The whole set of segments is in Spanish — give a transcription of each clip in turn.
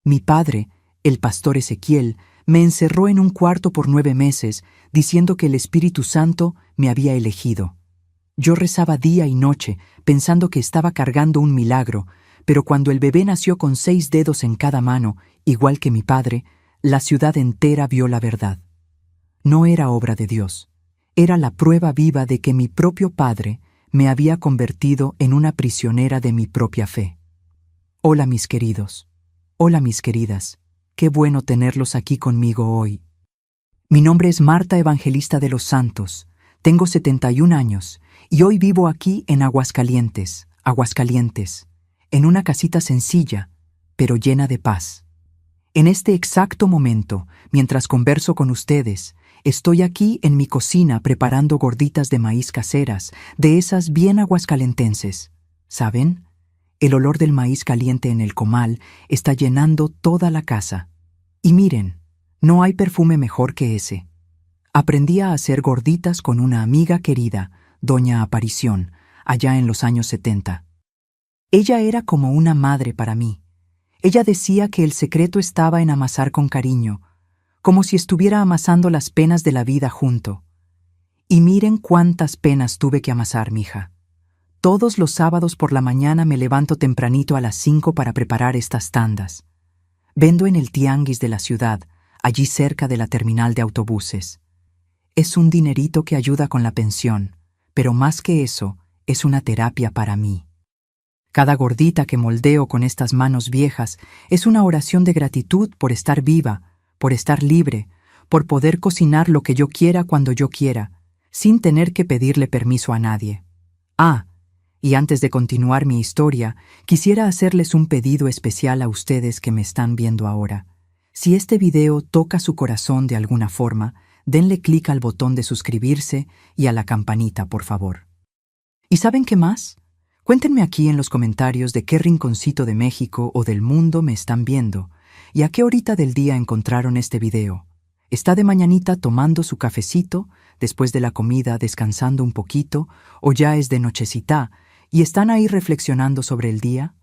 Mi padre, el pastor Ezequiel, me encerró en un cuarto por 9 meses, diciendo que el Espíritu Santo me había elegido. Yo rezaba día y noche, pensando que estaba cargando un milagro, pero cuando el bebé nació con 6 dedos en cada mano, igual que mi padre, la ciudad entera vio la verdad. No era obra de Dios. Era la prueba viva de que mi propio padre me había convertido en una prisionera de mi propia fe. Hola mis queridos. Hola mis queridas. Qué bueno tenerlos aquí conmigo hoy. Mi nombre es Marta Evangelista de los Santos. Tengo 71 años y hoy vivo aquí en Aguascalientes, en una casita sencilla, pero llena de paz. En este exacto momento, mientras converso con ustedes, estoy aquí en mi cocina preparando gorditas de maíz caseras, de esas bien aguascalentenses. ¿Saben? El olor del maíz caliente en el comal está llenando toda la casa. Y miren, no hay perfume mejor que ese. Aprendí a hacer gorditas con una amiga querida, doña Aparición, allá en los años 70. Ella era como una madre para mí. Ella decía que el secreto estaba en amasar con cariño, como si estuviera amasando las penas de la vida junto. Y miren cuántas penas tuve que amasar, mija. Todos los sábados por la mañana me levanto tempranito a las 5 para preparar estas tandas. Vendo en el tianguis de la ciudad, allí cerca de la terminal de autobuses. Es un dinerito que ayuda con la pensión, pero más que eso, es una terapia para mí. Cada gordita que moldeo con estas manos viejas es una oración de gratitud por estar viva, por estar libre, por poder cocinar lo que yo quiera cuando yo quiera, sin tener que pedirle permiso a nadie. Y antes de continuar mi historia, quisiera hacerles un pedido especial a ustedes que me están viendo ahora. Si este video toca su corazón de alguna forma, denle clic al botón de suscribirse y a la campanita, por favor. ¿Y saben qué más? Cuéntenme aquí en los comentarios de qué rinconcito de México o del mundo me están viendo y a qué horita del día encontraron este video. ¿Está de mañanita tomando su cafecito, después de la comida descansando un poquito, o ya es de nochecita y están ahí reflexionando sobre el día?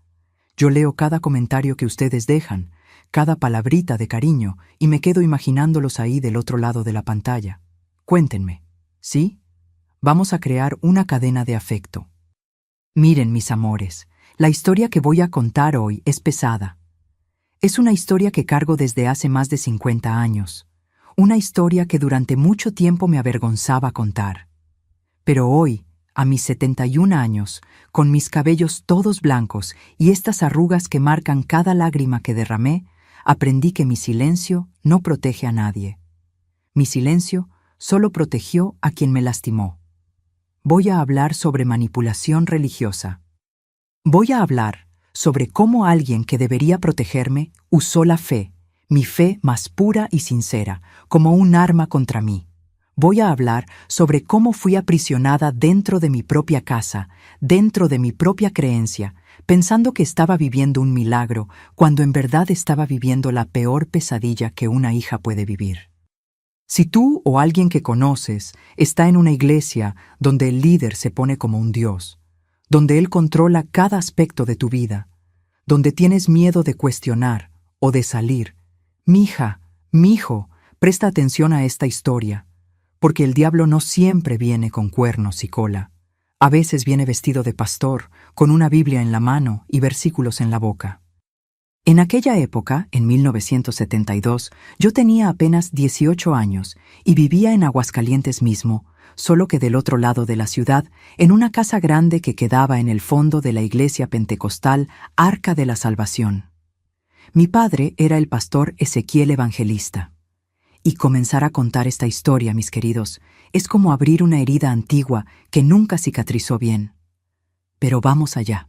Yo leo cada comentario que ustedes dejan, cada palabrita de cariño, y me quedo imaginándolos ahí del otro lado de la pantalla. Cuéntenme, ¿sí? Vamos a crear una cadena de afecto. Miren, mis amores, la historia que voy a contar hoy es pesada. Es una historia que cargo desde hace más de 50 años. Una historia que durante mucho tiempo me avergonzaba contar. Pero hoy, a mis 71 años, con mis cabellos todos blancos y estas arrugas que marcan cada lágrima que derramé, aprendí que mi silencio no protege a nadie. Mi silencio solo protegió a quien me lastimó. Voy a hablar sobre manipulación religiosa. Voy a hablar sobre cómo alguien que debería protegerme usó la fe, mi fe más pura y sincera, como un arma contra mí. Voy a hablar sobre cómo fui aprisionada dentro de mi propia casa, dentro de mi propia creencia, pensando que estaba viviendo un milagro, cuando en verdad estaba viviendo la peor pesadilla que una hija puede vivir. Si tú o alguien que conoces está en una iglesia donde el líder se pone como un dios, donde él controla cada aspecto de tu vida, donde tienes miedo de cuestionar o de salir, mija, mijo, presta atención a esta historia, porque el diablo no siempre viene con cuernos y cola. A veces viene vestido de pastor, con una Biblia en la mano y versículos en la boca. En aquella época, en 1972, yo tenía apenas 18 años y vivía en Aguascalientes mismo, solo que del otro lado de la ciudad, en una casa grande que quedaba en el fondo de la iglesia pentecostal Arca de la Salvación. Mi padre era el pastor Ezequiel Evangelista. Y comenzar a contar esta historia, mis queridos, es como abrir una herida antigua que nunca cicatrizó bien. Pero vamos allá.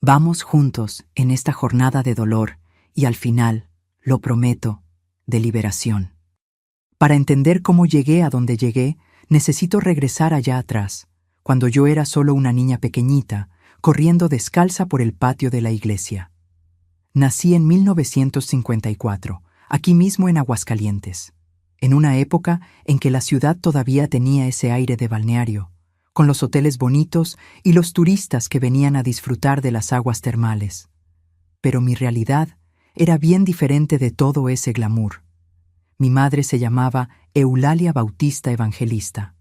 Vamos juntos en esta jornada de dolor y al final, lo prometo, de liberación. Para entender cómo llegué a donde llegué, necesito regresar allá atrás, cuando yo era solo una niña pequeñita, corriendo descalza por el patio de la iglesia. Nací en 1954, aquí mismo en Aguascalientes, en una época en que la ciudad todavía tenía ese aire de balneario, con los hoteles bonitos y los turistas que venían a disfrutar de las aguas termales. Pero mi realidad era bien diferente de todo ese glamour. Mi madre se llamaba Eulalia Bautista Evangelista.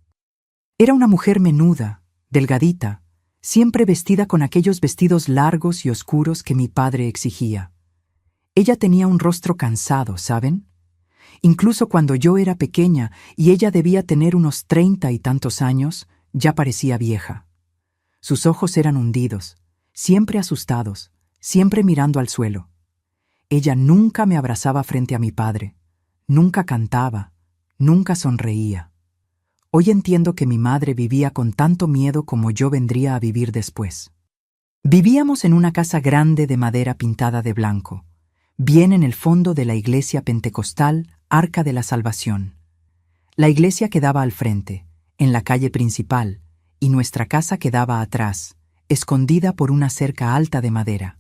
Era una mujer menuda, delgadita, siempre vestida con aquellos vestidos largos y oscuros que mi padre exigía. Ella tenía un rostro cansado, ¿saben? Incluso cuando yo era pequeña y ella debía tener unos 30 y tantos años, ya parecía vieja. Sus ojos eran hundidos, siempre asustados, siempre mirando al suelo. Ella nunca me abrazaba frente a mi padre, nunca cantaba, nunca sonreía. Hoy entiendo que mi madre vivía con tanto miedo como yo vendría a vivir después. Vivíamos en una casa grande de madera pintada de blanco, bien en el fondo de la iglesia pentecostal Arca de la Salvación. La iglesia quedaba al frente, en la calle principal, y nuestra casa quedaba atrás, escondida por una cerca alta de madera.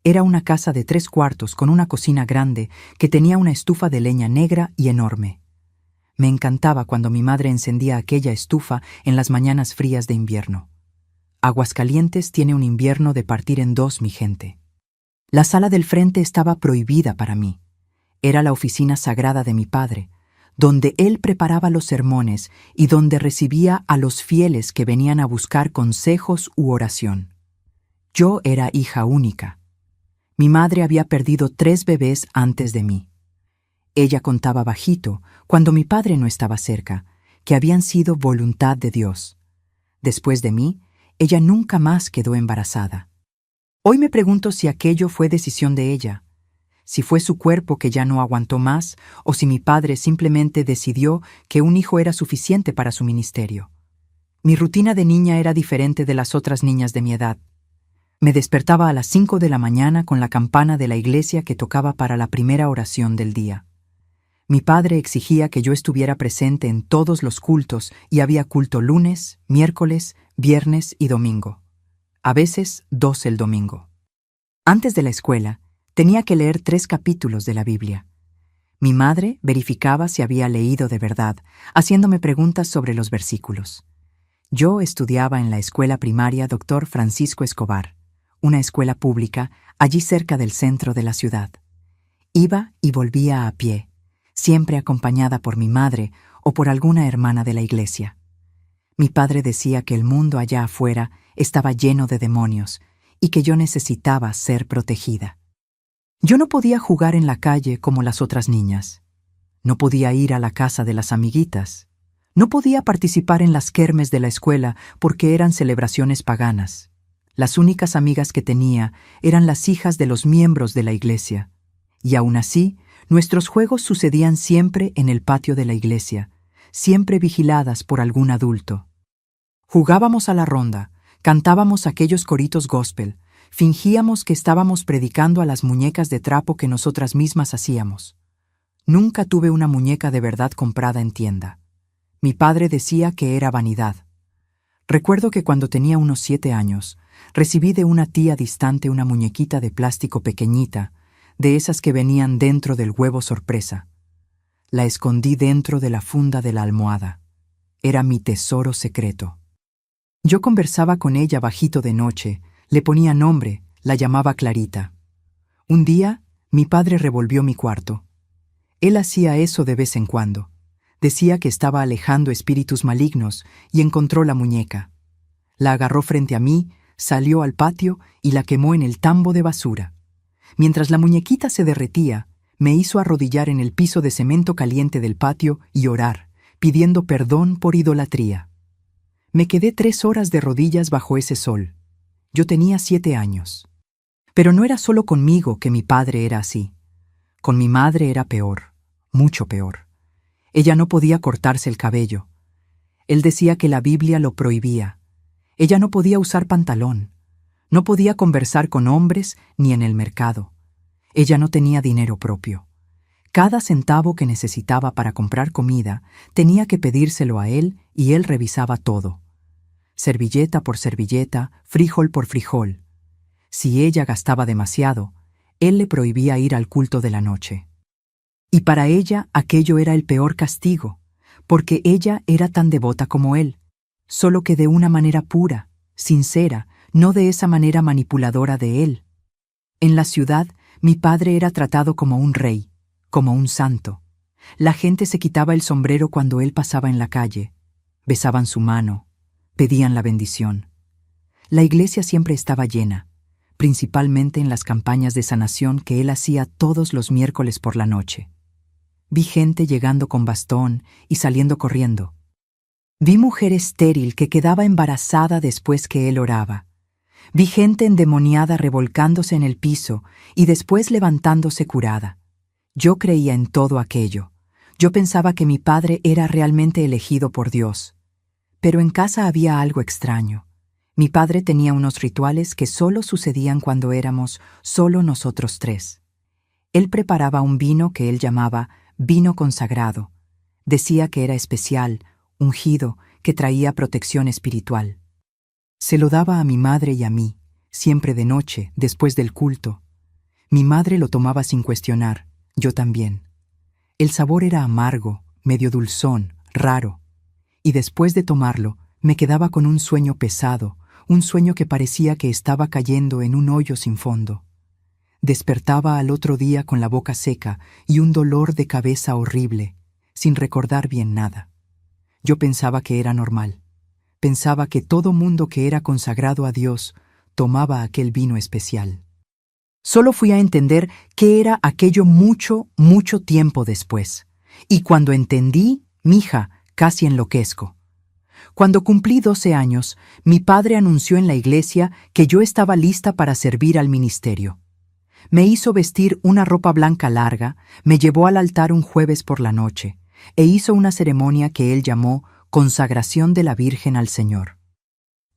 Era una casa de 3 cuartos con una cocina grande que tenía una estufa de leña negra y enorme. Me encantaba cuando mi madre encendía aquella estufa en las mañanas frías de invierno. Aguascalientes tiene un invierno de partir en dos, mi gente. La sala del frente estaba prohibida para mí. Era la oficina sagrada de mi padre, donde él preparaba los sermones y donde recibía a los fieles que venían a buscar consejos u oración. Yo era hija única. Mi madre había perdido 3 bebés antes de mí. Ella contaba bajito, cuando mi padre no estaba cerca, que habían sido voluntad de Dios. Después de mí, ella nunca más quedó embarazada. Hoy me pregunto si aquello fue decisión de ella, si fue su cuerpo que ya no aguantó más, o si mi padre simplemente decidió que un hijo era suficiente para su ministerio. Mi rutina de niña era diferente de las otras niñas de mi edad. Me despertaba a las 5 de la mañana con la campana de la iglesia que tocaba para la primera oración del día. Mi padre exigía que yo estuviera presente en todos los cultos y había culto lunes, miércoles, viernes y domingo. A veces 2 el domingo. Antes de la escuela, tenía que leer 3 capítulos de la Biblia. Mi madre verificaba si había leído de verdad, haciéndome preguntas sobre los versículos. Yo estudiaba en la escuela primaria Dr. Francisco Escobar, una escuela pública allí cerca del centro de la ciudad. Iba y volvía a pie, siempre acompañada por mi madre o por alguna hermana de la iglesia. Mi padre decía que el mundo allá afuera estaba lleno de demonios y que yo necesitaba ser protegida. Yo no podía jugar en la calle como las otras niñas. No podía ir a la casa de las amiguitas. No podía participar en las kermes de la escuela porque eran celebraciones paganas. Las únicas amigas que tenía eran las hijas de los miembros de la iglesia. Y aún así, nuestros juegos sucedían siempre en el patio de la iglesia, siempre vigiladas por algún adulto. Jugábamos a la ronda, cantábamos aquellos coritos gospel, fingíamos que estábamos predicando a las muñecas de trapo que nosotras mismas hacíamos. Nunca tuve una muñeca de verdad comprada en tienda. Mi padre decía que era vanidad. Recuerdo que cuando tenía unos 7 años, recibí de una tía distante una muñequita de plástico pequeñita, de esas que venían dentro del huevo sorpresa. La escondí dentro de la funda de la almohada. Era mi tesoro secreto. Yo conversaba con ella bajito de noche, le ponía nombre, la llamaba Clarita. Un día, mi padre revolvió mi cuarto. Él hacía eso de vez en cuando. Decía que estaba alejando espíritus malignos y encontró la muñeca. La agarró frente a mí, salió al patio y la quemó en el tambo de basura. Mientras la muñequita se derretía, me hizo arrodillar en el piso de cemento caliente del patio y orar, pidiendo perdón por idolatría. Me quedé 3 horas de rodillas bajo ese sol. Yo tenía 7 años. Pero no era solo conmigo que mi padre era así. Con mi madre era peor, mucho peor. Ella no podía cortarse el cabello. Él decía que la Biblia lo prohibía. Ella no podía usar pantalón. No podía conversar con hombres ni en el mercado. Ella no tenía dinero propio. Cada centavo que necesitaba para comprar comida tenía que pedírselo a él y él revisaba todo. Servilleta por servilleta, frijol por frijol. Si ella gastaba demasiado, él le prohibía ir al culto de la noche. Y para ella aquello era el peor castigo, porque ella era tan devota como él, solo que de una manera pura, sincera, no de esa manera manipuladora de él. En la ciudad, Mi padre era tratado como un rey, como un santo. La gente se quitaba el sombrero cuando él pasaba en la calle. Besaban su mano, pedían la bendición. La iglesia siempre estaba llena, principalmente en las campañas de sanación que él hacía todos los miércoles por la noche. Vi gente llegando con bastón y saliendo corriendo. Vi mujer estéril que quedaba embarazada después que él oraba. Vi gente endemoniada revolcándose en el piso y después levantándose curada. Yo creía en todo aquello. Yo pensaba que mi padre era realmente elegido por Dios. Pero en casa había algo extraño. Mi padre tenía unos rituales que solo sucedían cuando éramos solo nosotros tres. Él preparaba un vino que él llamaba vino consagrado. Decía que era especial, ungido, que traía protección espiritual. Se lo daba a mi madre y a mí, siempre de noche, después del culto. Mi madre lo tomaba sin cuestionar, yo también. El sabor era amargo, medio dulzón, raro. Y después de tomarlo, me quedaba con un sueño pesado, un sueño que parecía que estaba cayendo en un hoyo sin fondo. Despertaba al otro día con la boca seca y un dolor de cabeza horrible, sin recordar bien nada. Yo pensaba que era normal. Pensaba que todo mundo que era consagrado a Dios tomaba aquel vino especial. Solo fui a entender qué era aquello mucho, mucho tiempo después. Y cuando entendí, mija, casi enloquezco. Cuando cumplí 12 años, mi padre anunció en la iglesia que yo estaba lista para servir al ministerio. Me hizo vestir una ropa blanca larga, me llevó al altar un jueves por la noche, e hizo una ceremonia que él llamó consagración de la Virgen al Señor.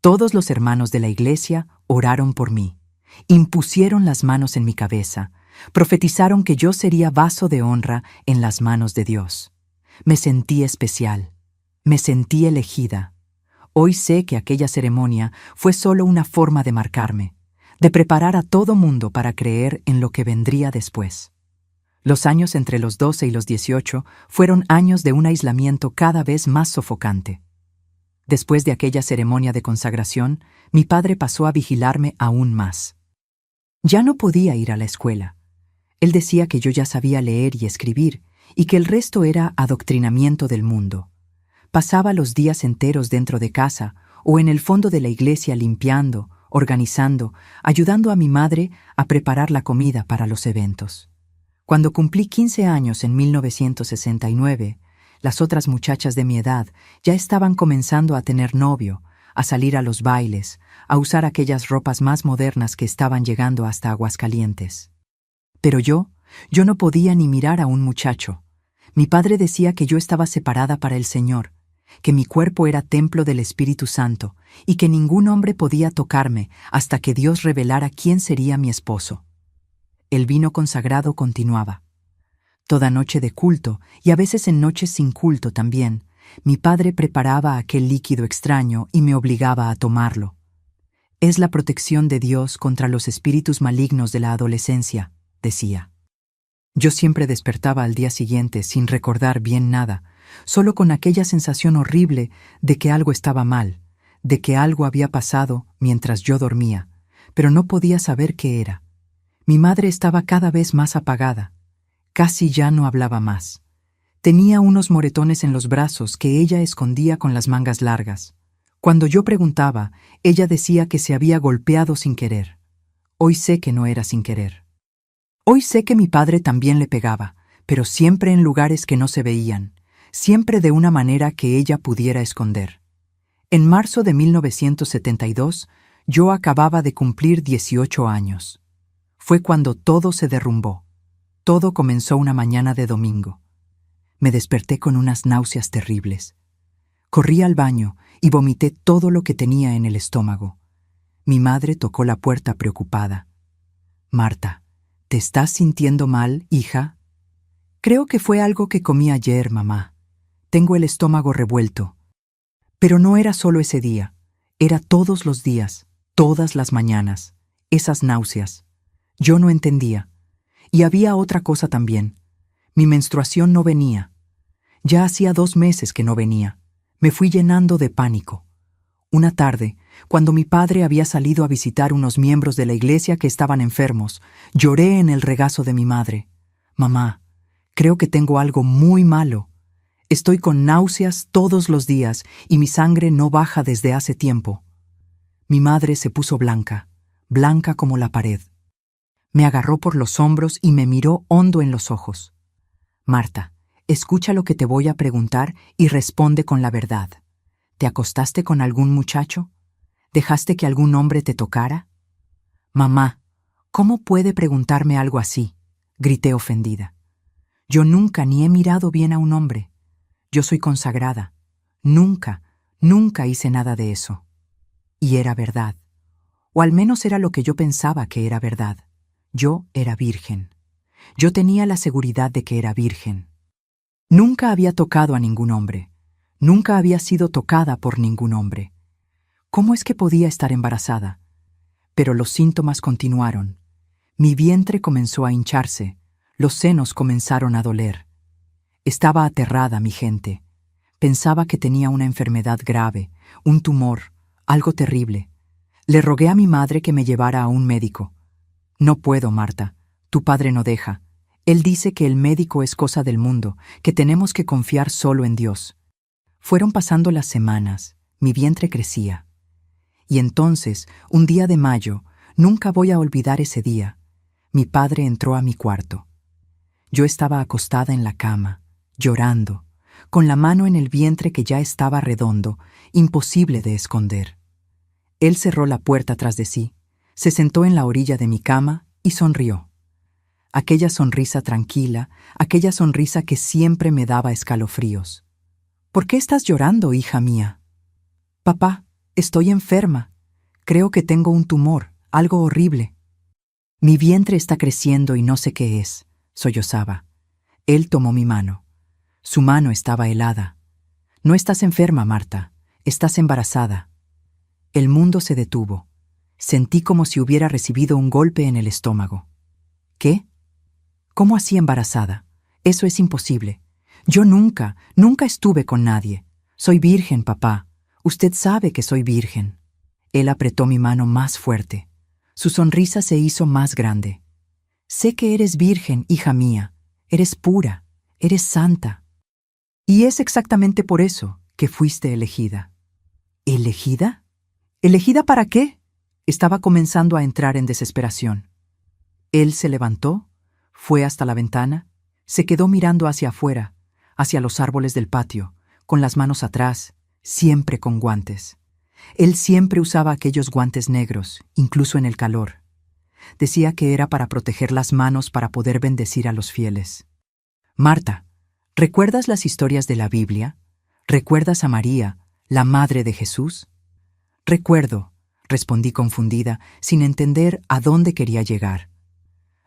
Todos los hermanos de la iglesia oraron por mí, impusieron las manos en mi cabeza, profetizaron que yo sería vaso de honra en las manos de Dios. Me sentí especial, me sentí elegida. Hoy sé que aquella ceremonia fue solo una forma de marcarme, de preparar a todo mundo para creer en lo que vendría después. Los años entre los 12 y los 18 fueron años de un aislamiento cada vez más sofocante. Después de aquella ceremonia de consagración, mi padre pasó a vigilarme aún más. Ya no podía ir a la escuela. Él decía que yo ya sabía leer y escribir y que el resto era adoctrinamiento del mundo. Pasaba los días enteros dentro de casa o en el fondo de la iglesia limpiando, organizando, ayudando a mi madre a preparar la comida para los eventos. Cuando cumplí 15 años en 1969, las otras muchachas de mi edad ya estaban comenzando a tener novio, a salir a los bailes, a usar aquellas ropas más modernas que estaban llegando hasta Aguascalientes. Pero yo no podía ni mirar a un muchacho. Mi padre decía que yo estaba separada para el Señor, que mi cuerpo era templo del Espíritu Santo y que ningún hombre podía tocarme hasta que Dios revelara quién sería mi esposo. El vino consagrado continuaba. Toda noche de culto, y a veces en noches sin culto también, mi padre preparaba aquel líquido extraño y me obligaba a tomarlo. Es la protección de Dios contra los espíritus malignos de la adolescencia, decía. Yo siempre despertaba al día siguiente sin recordar bien nada, solo con aquella sensación horrible de que algo estaba mal, de que algo había pasado mientras yo dormía, pero no podía saber qué era. Mi madre estaba cada vez más apagada. Casi ya no hablaba más. Tenía unos moretones en los brazos que ella escondía con las mangas largas. Cuando yo preguntaba, ella decía que se había golpeado sin querer. Hoy sé que no era sin querer. Hoy sé que mi padre también le pegaba, pero siempre en lugares que no se veían, siempre de una manera que ella pudiera esconder. En marzo de 1972, yo acababa de cumplir 18 años. Fue cuando todo se derrumbó. Todo comenzó una mañana de domingo. Me desperté con unas náuseas terribles. Corrí al baño y vomité todo lo que tenía en el estómago. Mi madre tocó la puerta preocupada. «Marta, ¿te estás sintiendo mal, hija?» «Creo que fue algo que comí ayer, mamá. Tengo el estómago revuelto». Pero no era solo ese día. Era todos los días, todas las mañanas. Esas náuseas. Yo no entendía. Y había otra cosa también. Mi menstruación no venía. Ya hacía 2 meses que no venía. Me fui llenando de pánico. Una tarde, Cuando mi padre había salido a visitar unos miembros de la iglesia que estaban enfermos, lloré en el regazo de mi madre. Mamá, creo que tengo algo muy malo. Estoy con náuseas todos los días y mi sangre no baja desde hace tiempo. Mi madre se puso blanca, blanca como la pared. Me agarró por los hombros y me miró hondo en los ojos. Marta, escucha lo que te voy a preguntar y responde con la verdad. ¿Te acostaste con algún muchacho? ¿Dejaste que algún hombre te tocara? Mamá, ¿cómo puede preguntarme algo así? Grité ofendida. Yo nunca ni he mirado bien a un hombre. Yo soy consagrada. Nunca, nunca hice nada de eso. Y era verdad. O al menos era lo que yo pensaba que era verdad. Yo era virgen. Yo tenía la seguridad de que era virgen. Nunca había tocado a ningún hombre. Nunca había sido tocada por ningún hombre. ¿Cómo es que podía estar embarazada? Pero los síntomas continuaron. Mi vientre comenzó a hincharse. Los senos comenzaron a doler. Estaba aterrada, mi gente. Pensaba que tenía una enfermedad grave, un tumor, algo terrible. Le rogué a mi madre que me llevara a un médico. No puedo, Marta. Tu padre no deja. Él dice que el médico es cosa del mundo, que tenemos que confiar solo en Dios. Fueron pasando las semanas. Mi vientre crecía. Y entonces, un día de mayo, nunca voy a olvidar ese día, mi padre entró a mi cuarto. Yo estaba acostada en la cama, llorando, con la mano en el vientre que ya estaba redondo, imposible de esconder. Él cerró la puerta tras de sí, se sentó en la orilla de mi cama y sonrió. Aquella sonrisa tranquila, aquella sonrisa que siempre me daba escalofríos. ¿Por qué estás llorando, hija mía? Papá, estoy enferma. Creo que tengo un tumor, algo horrible. Mi vientre está creciendo y no sé qué es, sollozaba. Él tomó mi mano. Su mano estaba helada. No estás enferma, Marta. Estás embarazada. El mundo se detuvo. Sentí como si hubiera recibido un golpe en el estómago. ¿Qué? ¿Cómo así embarazada? Eso es imposible. Yo nunca estuve con nadie. Soy virgen, papá. Usted sabe que soy virgen. Él apretó mi mano más fuerte. Su sonrisa se hizo más grande. Sé que eres virgen, hija mía. Eres pura, eres santa. Y es exactamente por eso que fuiste elegida. ¿Elegida? ¿Elegida para qué? Estaba comenzando a entrar en desesperación. Él se levantó, fue hasta la ventana, se quedó mirando hacia afuera, hacia los árboles del patio, con las manos atrás, siempre con guantes. Él siempre usaba aquellos guantes negros, incluso en el calor. Decía que era para proteger las manos para poder bendecir a los fieles. Marta, ¿recuerdas las historias de la Biblia? ¿Recuerdas a María, la madre de Jesús? Recuerdo, respondí confundida, sin entender a dónde quería llegar.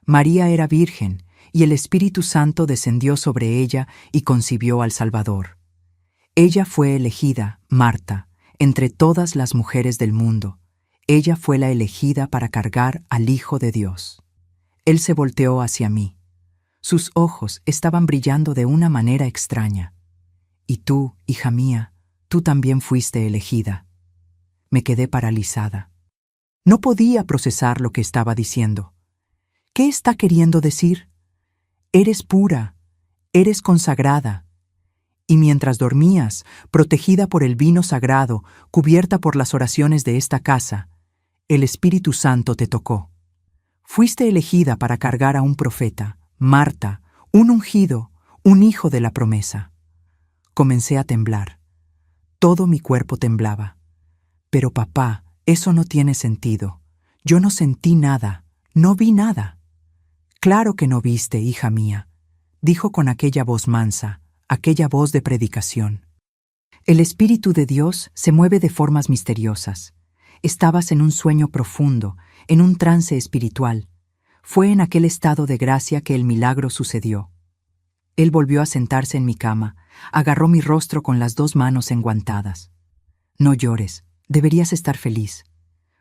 María era virgen, y el Espíritu Santo descendió sobre ella y concibió al Salvador. Ella fue elegida, Marta, entre todas las mujeres del mundo. Ella fue la elegida para cargar al Hijo de Dios. Él se volteó hacia mí. Sus ojos estaban brillando de una manera extraña. Y tú, hija mía, tú también fuiste elegida. Me quedé paralizada. No podía procesar lo que estaba diciendo. ¿Qué está queriendo decir? Eres pura, eres consagrada. Y mientras dormías, protegida por el vino sagrado, cubierta por las oraciones de esta casa, el Espíritu Santo te tocó. Fuiste elegida para cargar a un profeta, Marta, un ungido, un hijo de la promesa. Comencé a temblar. Todo mi cuerpo temblaba. Pero papá, eso no tiene sentido. Yo no sentí nada, no vi nada. Claro que no viste, hija mía, dijo con aquella voz mansa, aquella voz de predicación. El Espíritu de Dios se mueve de formas misteriosas. Estabas en un sueño profundo, en un trance espiritual. Fue en aquel estado de gracia que el milagro sucedió. Él volvió a sentarse en mi cama, agarró mi rostro con las dos manos enguantadas. No llores, deberías estar feliz.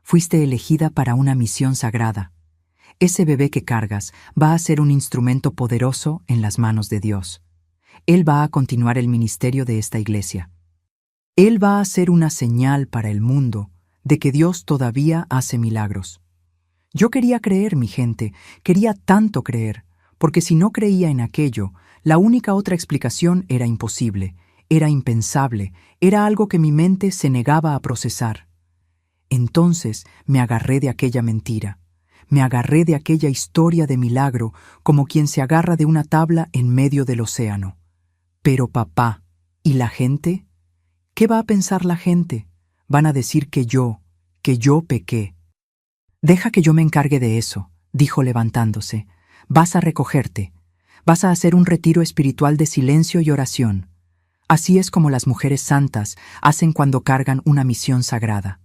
Fuiste elegida para una misión sagrada. Ese bebé que cargas va a ser un instrumento poderoso en las manos de Dios. Él va a continuar el ministerio de esta iglesia. Él va a ser una señal para el mundo de que Dios todavía hace milagros. Yo quería creer, mi gente, quería tanto creer, porque si no creía en aquello, la única otra explicación era imposible, era impensable, era algo que mi mente se negaba a procesar. Entonces me agarré de aquella mentira, me agarré de aquella historia de milagro como quien se agarra de una tabla en medio del océano. Pero papá, ¿y la gente? ¿Qué va a pensar la gente? Van a decir que yo pequé. Deja que yo me encargue de eso, dijo levantándose. Vas a recogerte. Vas a hacer un retiro espiritual de silencio y oración. Así es como las mujeres santas hacen cuando cargan una misión sagrada.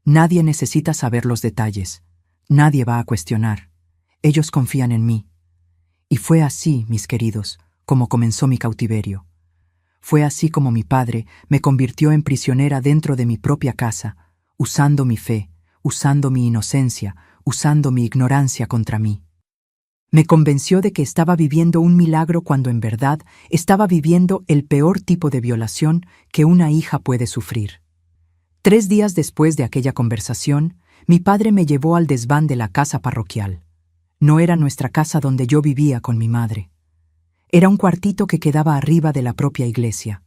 Nadie necesita saber los detalles. Nadie va a cuestionar. Ellos confían en mí. Y fue así, mis queridos, como comenzó mi cautiverio. Fue así como mi padre me convirtió en prisionera dentro de mi propia casa, usando mi fe, usando mi inocencia, usando mi ignorancia contra mí. Me convenció de que estaba viviendo un milagro cuando en verdad estaba viviendo el peor tipo de violación que una hija puede sufrir. 3 días después de aquella conversación, mi padre me llevó al desván de la casa parroquial. No era nuestra casa donde yo vivía con mi madre. Era un cuartito que quedaba arriba de la propia iglesia.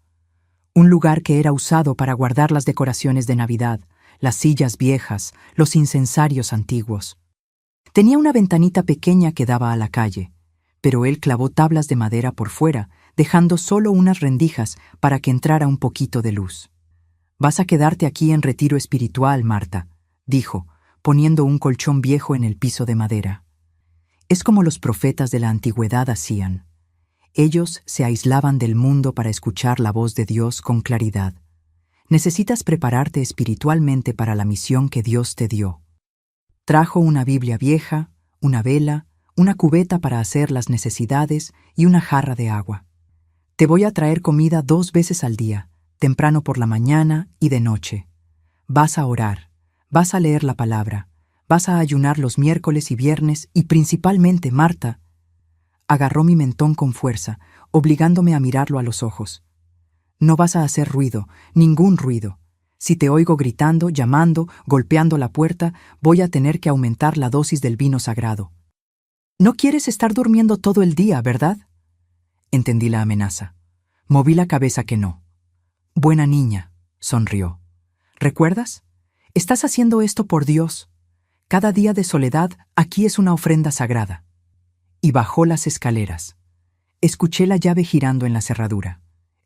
Un lugar que era usado para guardar las decoraciones de Navidad, las sillas viejas, los incensarios antiguos. Tenía una ventanita pequeña que daba a la calle, pero él clavó tablas de madera por fuera, dejando solo unas rendijas para que entrara un poquito de luz. «Vas a quedarte aquí en retiro espiritual, Marta», dijo, poniendo un colchón viejo en el piso de madera. Es como los profetas de la antigüedad hacían. Ellos se aislaban del mundo para escuchar la voz de Dios con claridad. Necesitas prepararte espiritualmente para la misión que Dios te dio. Trajo una Biblia vieja, una vela, una cubeta para hacer las necesidades y una jarra de agua. Te voy a traer comida 2 veces al día, temprano por la mañana y de noche. Vas a orar, vas a leer la palabra, vas a ayunar los miércoles y viernes y principalmente, Marta. Agarró mi mentón con fuerza, obligándome a mirarlo a los ojos. No vas a hacer ruido, ningún ruido. Si te oigo gritando, llamando, golpeando la puerta, voy a tener que aumentar la dosis del vino sagrado. No quieres estar durmiendo todo el día, ¿verdad? Entendí la amenaza. Moví la cabeza que no. Buena niña, sonrió. ¿Recuerdas? Estás haciendo esto por Dios. Cada día de soledad aquí es una ofrenda sagrada. Y bajó las escaleras. Escuché la llave girando en la cerradura.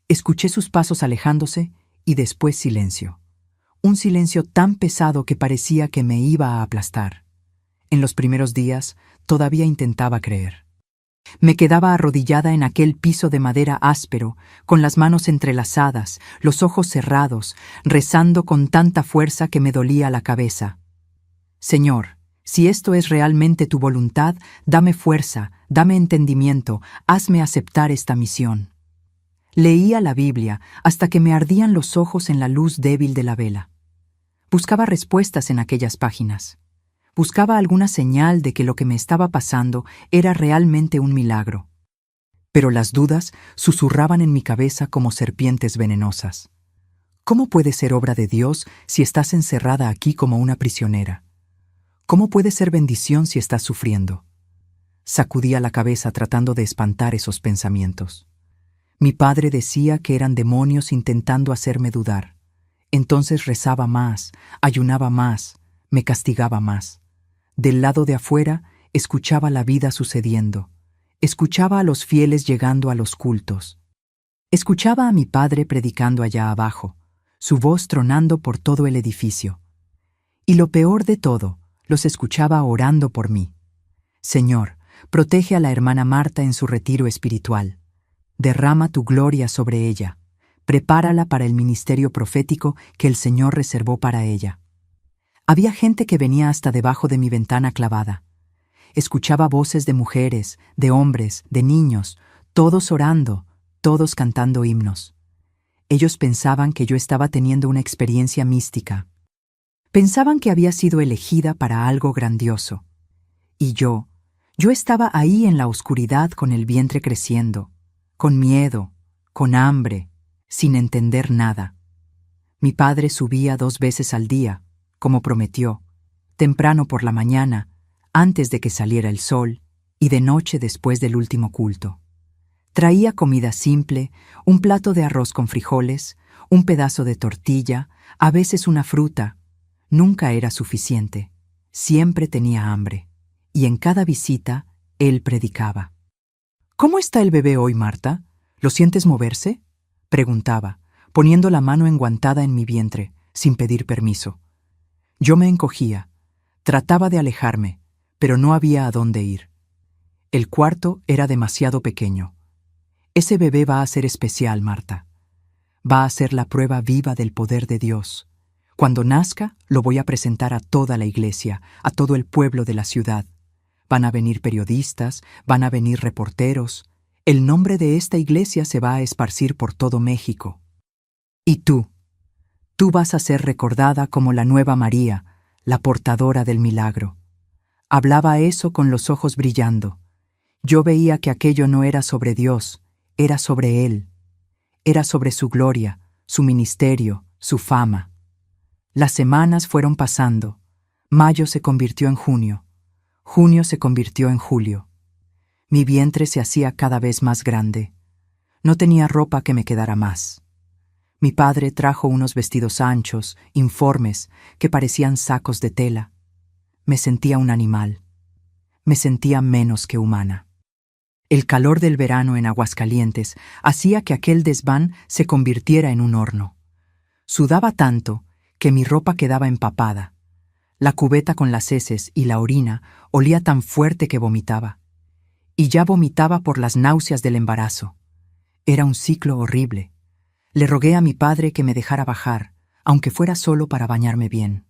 Escuché sus pasos alejándose y después silencio. Un silencio tan pesado que parecía que me iba a aplastar. En los primeros días todavía intentaba creer. Me quedaba arrodillada en aquel piso de madera áspero, con las manos entrelazadas, los ojos cerrados, rezando con tanta fuerza que me dolía la cabeza. Señor, si esto es realmente tu voluntad, dame fuerza, dame entendimiento, hazme aceptar esta misión. Leía la Biblia hasta que me ardían los ojos en la luz débil de la vela. Buscaba respuestas en aquellas páginas. Buscaba alguna señal de que lo que me estaba pasando era realmente un milagro. Pero las dudas susurraban en mi cabeza como serpientes venenosas. ¿Cómo puede ser obra de Dios si estás encerrada aquí como una prisionera? ¿Cómo puede ser bendición si estás sufriendo? Sacudía la cabeza tratando de espantar esos pensamientos. Mi padre decía que eran demonios intentando hacerme dudar. Entonces rezaba más, ayunaba más, me castigaba más. Del lado de afuera escuchaba la vida sucediendo. Escuchaba a los fieles llegando a los cultos. Escuchaba a mi padre predicando allá abajo, su voz tronando por todo el edificio. Y lo peor de todo, los escuchaba orando por mí. Señor, protege a la hermana Marta en su retiro espiritual. Derrama tu gloria sobre ella. Prepárala para el ministerio profético que el Señor reservó para ella. Había gente que venía hasta debajo de mi ventana clavada. Escuchaba voces de mujeres, de hombres, de niños, todos orando, todos cantando himnos. Ellos pensaban que yo estaba teniendo una experiencia mística. Pensaban que había sido elegida para algo grandioso. Y yo estaba ahí en la oscuridad con el vientre creciendo, con miedo, con hambre, sin entender nada. Mi padre subía 2 veces al día, como prometió, temprano por la mañana, antes de que saliera el sol, y de noche después del último culto. Traía comida simple, un plato de arroz con frijoles, un pedazo de tortilla, a veces una fruta. Nunca era suficiente. Siempre tenía hambre. Y en cada visita, él predicaba. «¿Cómo está el bebé hoy, Marta? ¿Lo sientes moverse?», preguntaba, poniendo la mano enguantada en mi vientre, sin pedir permiso. Yo me encogía. Trataba de alejarme, pero no había a dónde ir. El cuarto era demasiado pequeño. «Ese bebé va a ser especial, Marta. Va a ser la prueba viva del poder de Dios. Cuando nazca, lo voy a presentar a toda la iglesia, a todo el pueblo de la ciudad. Van a venir periodistas, van a venir reporteros. El nombre de esta iglesia se va a esparcir por todo México. Y tú vas a ser recordada como la nueva María, la portadora del milagro». Hablaba eso con los ojos brillando. Yo veía que aquello no era sobre Dios, era sobre Él. Era sobre su gloria, su ministerio, su fama. Las semanas fueron pasando. Mayo se convirtió en junio. Junio se convirtió en julio. Mi vientre se hacía cada vez más grande. No tenía ropa que me quedara más. Mi padre trajo unos vestidos anchos, informes, que parecían sacos de tela. Me sentía un animal. Me sentía menos que humana. El calor del verano en Aguascalientes hacía que aquel desván se convirtiera en un horno. Sudaba tanto que mi ropa quedaba empapada. La cubeta con las heces y la orina olía tan fuerte que vomitaba. Y ya vomitaba por las náuseas del embarazo. Era un ciclo horrible. Le rogué a mi padre que me dejara bajar, aunque fuera solo para bañarme bien.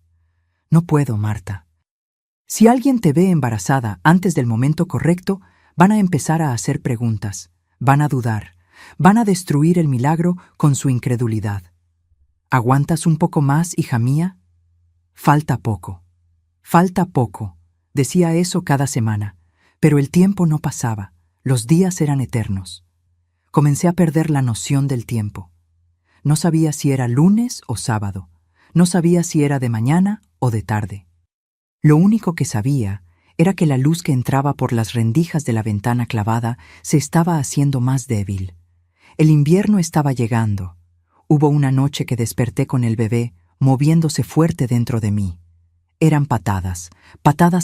«No puedo, Marta. Si alguien te ve embarazada antes del momento correcto, van a empezar a hacer preguntas, van a dudar, van a destruir el milagro con su incredulidad. ¿Aguantas un poco más, hija mía? Falta poco, decía eso cada semana, pero el tiempo no pasaba, los días eran eternos. Comencé a perder la noción del tiempo. No sabía si era lunes o sábado, no sabía si era de mañana o de tarde. Lo único que sabía era que la luz que entraba por las rendijas de la ventana clavada se estaba haciendo más débil. El invierno estaba llegando. Hubo una noche que desperté con el bebé moviéndose fuerte dentro de mí. Eran patadas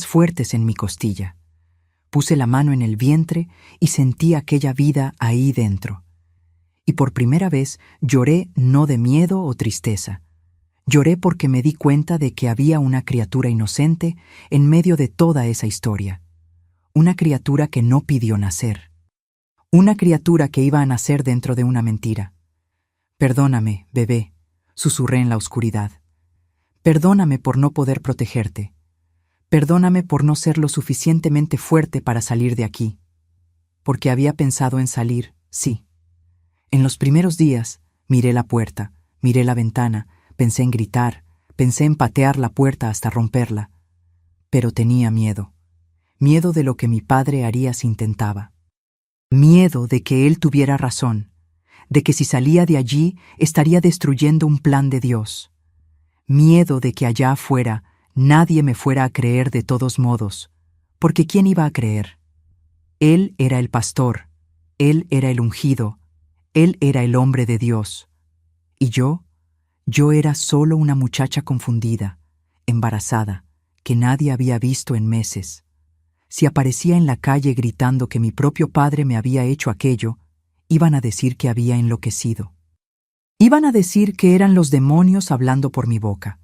fuertes en mi costilla. Puse la mano en el vientre y sentí aquella vida ahí dentro. Y por primera vez lloré no de miedo o tristeza. Lloré porque me di cuenta de que había una criatura inocente en medio de toda esa historia. Una criatura que no pidió nacer. Una criatura que iba a nacer dentro de una mentira. «Perdóname, bebé», susurré en la oscuridad. «Perdóname por no poder protegerte. Perdóname por no ser lo suficientemente fuerte para salir de aquí». Porque había pensado en salir, sí. En los primeros días, miré la puerta, miré la ventana, pensé en gritar, pensé en patear la puerta hasta romperla. Pero tenía miedo. Miedo de lo que mi padre haría si intentaba. Miedo de que él tuviera razón, de que si salía de allí estaría destruyendo un plan de Dios. Miedo de que allá afuera nadie me fuera a creer de todos modos, porque ¿quién iba a creer? Él era el pastor, él era el ungido, él era el hombre de Dios. Y yo era solo una muchacha confundida, embarazada, que nadie había visto en meses. Si aparecía en la calle gritando que mi propio padre me había hecho aquello, iban a decir que había enloquecido. Iban a decir que eran los demonios hablando por mi boca.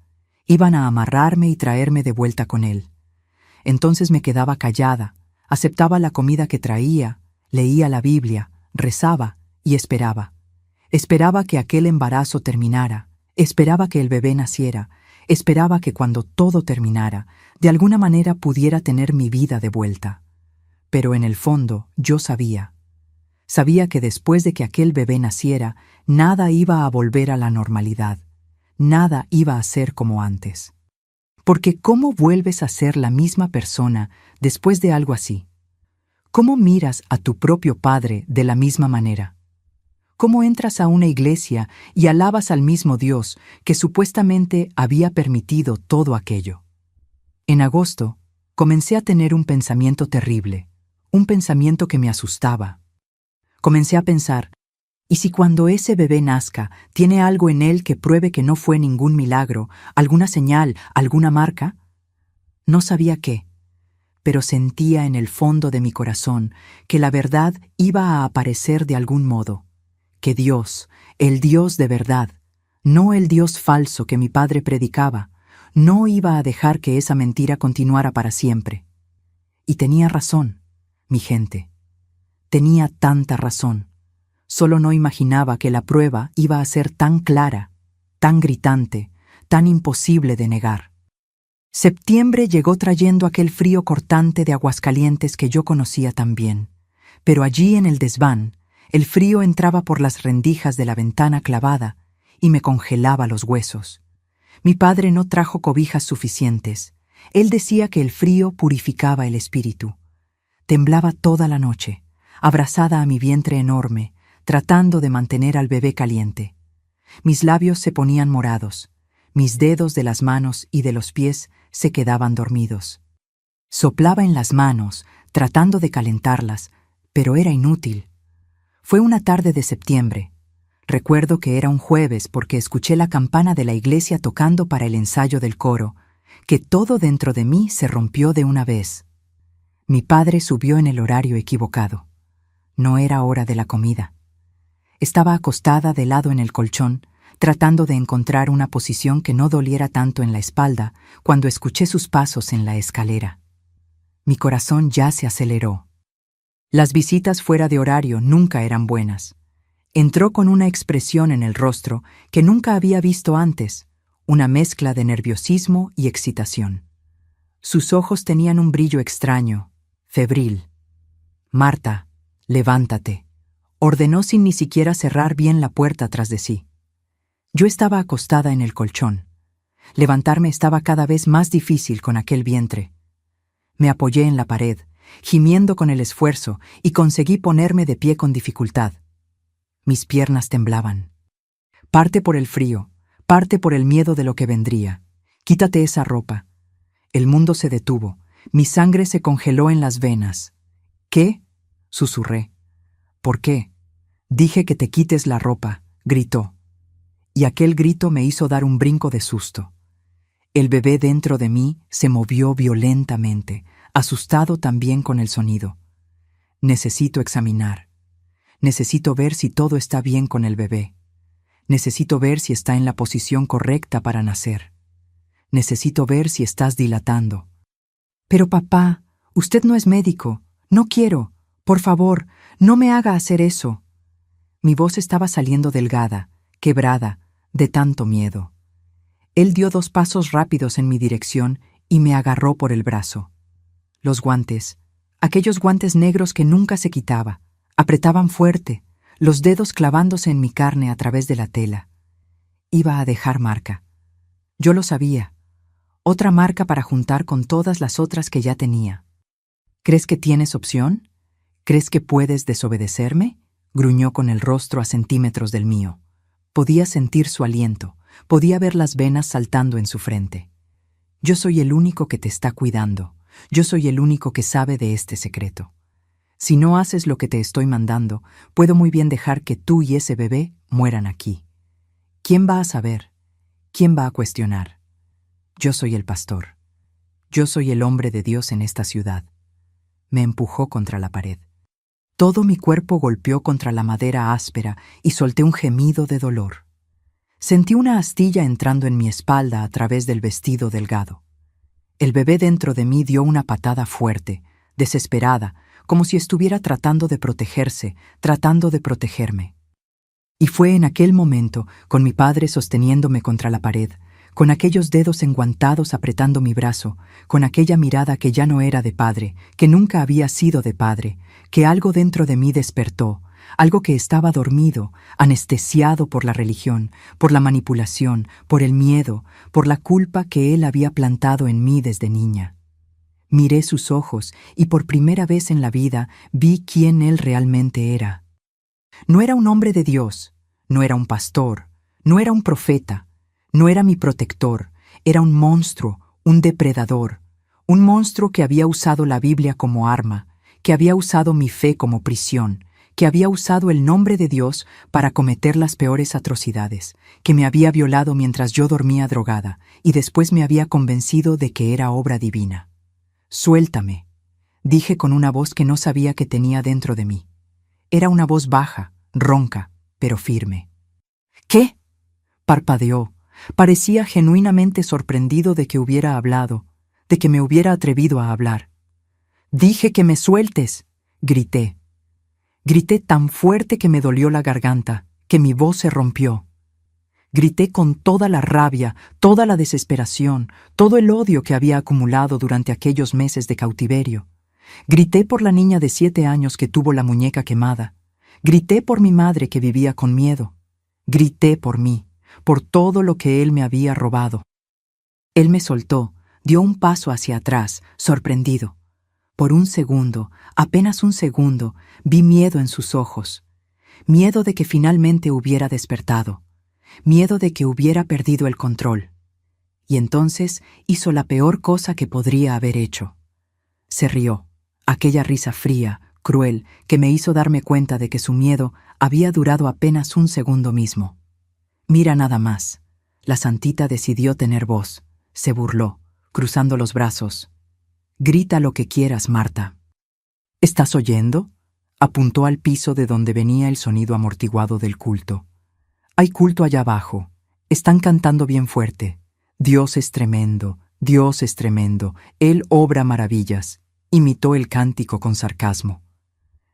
Iban a amarrarme y traerme de vuelta con él. Entonces me quedaba callada, aceptaba la comida que traía, leía la Biblia, rezaba y esperaba. Esperaba que aquel embarazo terminara, esperaba que el bebé naciera, esperaba que cuando todo terminara, de alguna manera pudiera tener mi vida de vuelta. Pero en el fondo yo sabía que después de que aquel bebé naciera, nada iba a volver a la normalidad, nada iba a ser como antes. Porque ¿cómo vuelves a ser la misma persona después de algo así? ¿Cómo miras a tu propio padre de la misma manera? ¿Cómo entras a una iglesia y alabas al mismo Dios que supuestamente había permitido todo aquello? En agosto, comencé a tener un pensamiento terrible, un pensamiento que me asustaba. Comencé a pensar, ¿y si cuando ese bebé nazca tiene algo en él que pruebe que no fue ningún milagro, alguna señal, alguna marca? No sabía qué, pero sentía en el fondo de mi corazón que la verdad iba a aparecer de algún modo, que Dios, el Dios de verdad, no el Dios falso que mi padre predicaba, no iba a dejar que esa mentira continuara para siempre. Y tenía razón, mi gente. Tenía tanta razón. Solo no imaginaba que la prueba iba a ser tan clara, tan gritante, tan imposible de negar. Septiembre llegó trayendo aquel frío cortante de Aguascalientes que yo conocía tan bien, pero allí en el desván, el frío entraba por las rendijas de la ventana clavada y me congelaba los huesos. Mi padre no trajo cobijas suficientes. Él decía que el frío purificaba el espíritu. Temblaba toda la noche, abrazada a mi vientre enorme, tratando de mantener al bebé caliente. Mis labios se ponían morados, mis dedos de las manos y de los pies se quedaban dormidos. Soplaba en las manos, tratando de calentarlas, pero era inútil. Fue una tarde de septiembre. Recuerdo que era un jueves porque escuché la campana de la iglesia tocando para el ensayo del coro, que todo dentro de mí se rompió de una vez. Mi padre subió en el horario equivocado. No era hora de la comida. Estaba acostada de lado en el colchón, tratando de encontrar una posición que no doliera tanto en la espalda, cuando escuché sus pasos en la escalera. Mi corazón ya se aceleró. Las visitas fuera de horario nunca eran buenas. Entró con una expresión en el rostro que nunca había visto antes, una mezcla de nerviosismo y excitación. Sus ojos tenían un brillo extraño, febril. «Marta, levántate», ordenó sin ni siquiera cerrar bien la puerta tras de sí. Yo estaba acostada en el colchón. Levantarme estaba cada vez más difícil con aquel vientre. Me apoyé en la pared, gimiendo con el esfuerzo, y conseguí ponerme de pie con dificultad. Mis piernas temblaban. Parte por el frío, parte por el miedo de lo que vendría. Quítate esa ropa. El mundo se detuvo. Mi sangre se congeló en las venas. ¿Qué? Susurré. ¿Por qué? Dije que te quites la ropa, gritó. Y aquel grito me hizo dar un brinco de susto. El bebé dentro de mí se movió violentamente, asustado también con el sonido. Necesito examinar. Necesito ver si todo está bien con el bebé. Necesito ver si está en la posición correcta para nacer. Necesito ver si estás dilatando. Pero papá, usted no es médico. No quiero. Por favor, no me haga hacer eso. Mi voz estaba saliendo delgada, quebrada, de tanto miedo. Él dio 2 pasos rápidos en mi dirección y me agarró por el brazo. Los guantes, aquellos guantes negros que nunca se quitaba, apretaban fuerte, los dedos clavándose en mi carne a través de la tela. Iba a dejar marca. Yo lo sabía. Otra marca para juntar con todas las otras que ya tenía. ¿Crees que tienes opción? ¿Crees que puedes desobedecerme? Gruñó con el rostro a centímetros del mío. Podía sentir su aliento, podía ver las venas saltando en su frente. Yo soy el único que te está cuidando. Yo soy el único que sabe de este secreto. Si no haces lo que te estoy mandando, puedo muy bien dejar que tú y ese bebé mueran aquí. ¿Quién va a saber? ¿Quién va a cuestionar? Yo soy el pastor. Yo soy el hombre de Dios en esta ciudad. Me empujó contra la pared. Todo mi cuerpo golpeó contra la madera áspera y solté un gemido de dolor. Sentí una astilla entrando en mi espalda a través del vestido delgado. El bebé dentro de mí dio una patada fuerte, desesperada, como si estuviera tratando de protegerse, tratando de protegerme. Y fue en aquel momento, con mi padre sosteniéndome contra la pared, con aquellos dedos enguantados apretando mi brazo, con aquella mirada que ya no era de padre, que nunca había sido de padre, que algo dentro de mí despertó, algo que estaba dormido, anestesiado por la religión, por la manipulación, por el miedo, por la culpa que él había plantado en mí desde niña. Miré sus ojos y por primera vez en la vida vi quién él realmente era. No era un hombre de Dios, no era un pastor, no era un profeta, no era mi protector, era un monstruo, un depredador, un monstruo que había usado la Biblia como arma, que había usado mi fe como prisión, que había usado el nombre de Dios para cometer las peores atrocidades, que me había violado mientras yo dormía drogada y después me había convencido de que era obra divina. «Suéltame», dije con una voz que no sabía que tenía dentro de mí. Era una voz baja, ronca, pero firme. «¿Qué?», parpadeó. Parecía genuinamente sorprendido de que hubiera hablado, de que me hubiera atrevido a hablar. «Dije que me sueltes», grité. Grité tan fuerte que me dolió la garganta, que mi voz se rompió. Grité con toda la rabia, toda la desesperación, todo el odio que había acumulado durante aquellos meses de cautiverio. Grité por la niña de 7 años que tuvo la muñeca quemada. Grité por mi madre que vivía con miedo. Grité por mí, por todo lo que él me había robado. Él me soltó, dio un paso hacia atrás, sorprendido. Por un segundo, apenas un segundo, vi miedo en sus ojos. Miedo de que finalmente hubiera despertado. Miedo de que hubiera perdido el control. Y entonces hizo la peor cosa que podría haber hecho. Se rió, aquella risa fría, cruel, que me hizo darme cuenta de que su miedo había durado apenas un segundo mismo. «Mira nada más». La santita decidió tener voz. Se burló, cruzando los brazos. «Grita lo que quieras, Marta». «¿Estás oyendo?», apuntó al piso de donde venía el sonido amortiguado del culto. «Hay culto allá abajo. Están cantando bien fuerte. Dios es tremendo, Dios es tremendo. Él obra maravillas», imitó el cántico con sarcasmo.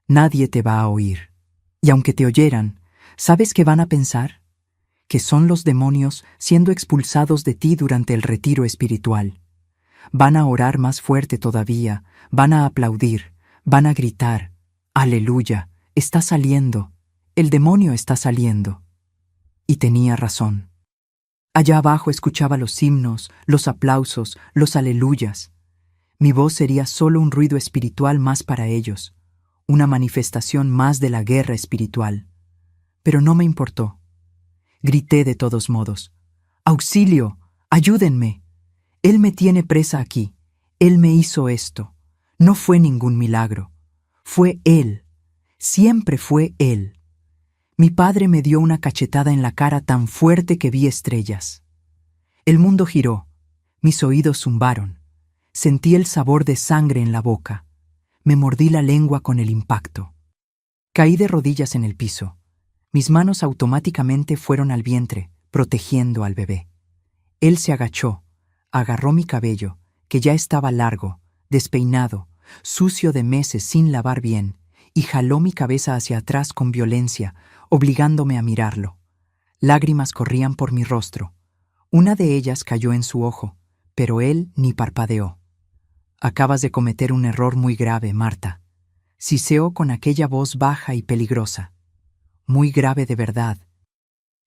«Nadie te va a oír. Y aunque te oyeran, ¿sabes qué van a pensar? Que son los demonios siendo expulsados de ti durante el retiro espiritual. Van a orar más fuerte todavía, van a aplaudir, van a gritar. ¡Aleluya! Está saliendo. El demonio está saliendo». Y tenía razón. Allá abajo escuchaba los himnos, los aplausos, los aleluyas. Mi voz sería solo un ruido espiritual más para ellos, una manifestación más de la guerra espiritual. Pero no me importó. Grité de todos modos. «¡Auxilio! ¡Ayúdenme! Él me tiene presa aquí. Él me hizo esto. No fue ningún milagro. Fue Él. Siempre fue Él». Mi padre me dio una cachetada en la cara tan fuerte que vi estrellas. El mundo giró. Mis oídos zumbaron. Sentí el sabor de sangre en la boca. Me mordí la lengua con el impacto. Caí de rodillas en el piso. Mis manos automáticamente fueron al vientre, protegiendo al bebé. Él se agachó, agarró mi cabello, que ya estaba largo, despeinado, sucio de meses sin lavar bien, y jaló mi cabeza hacia atrás con violencia, obligándome a mirarlo. Lágrimas corrían por mi rostro. Una de ellas cayó en su ojo, pero él ni parpadeó. «Acabas de cometer un error muy grave, Marta», siseó con aquella voz baja y peligrosa. «Muy grave de verdad.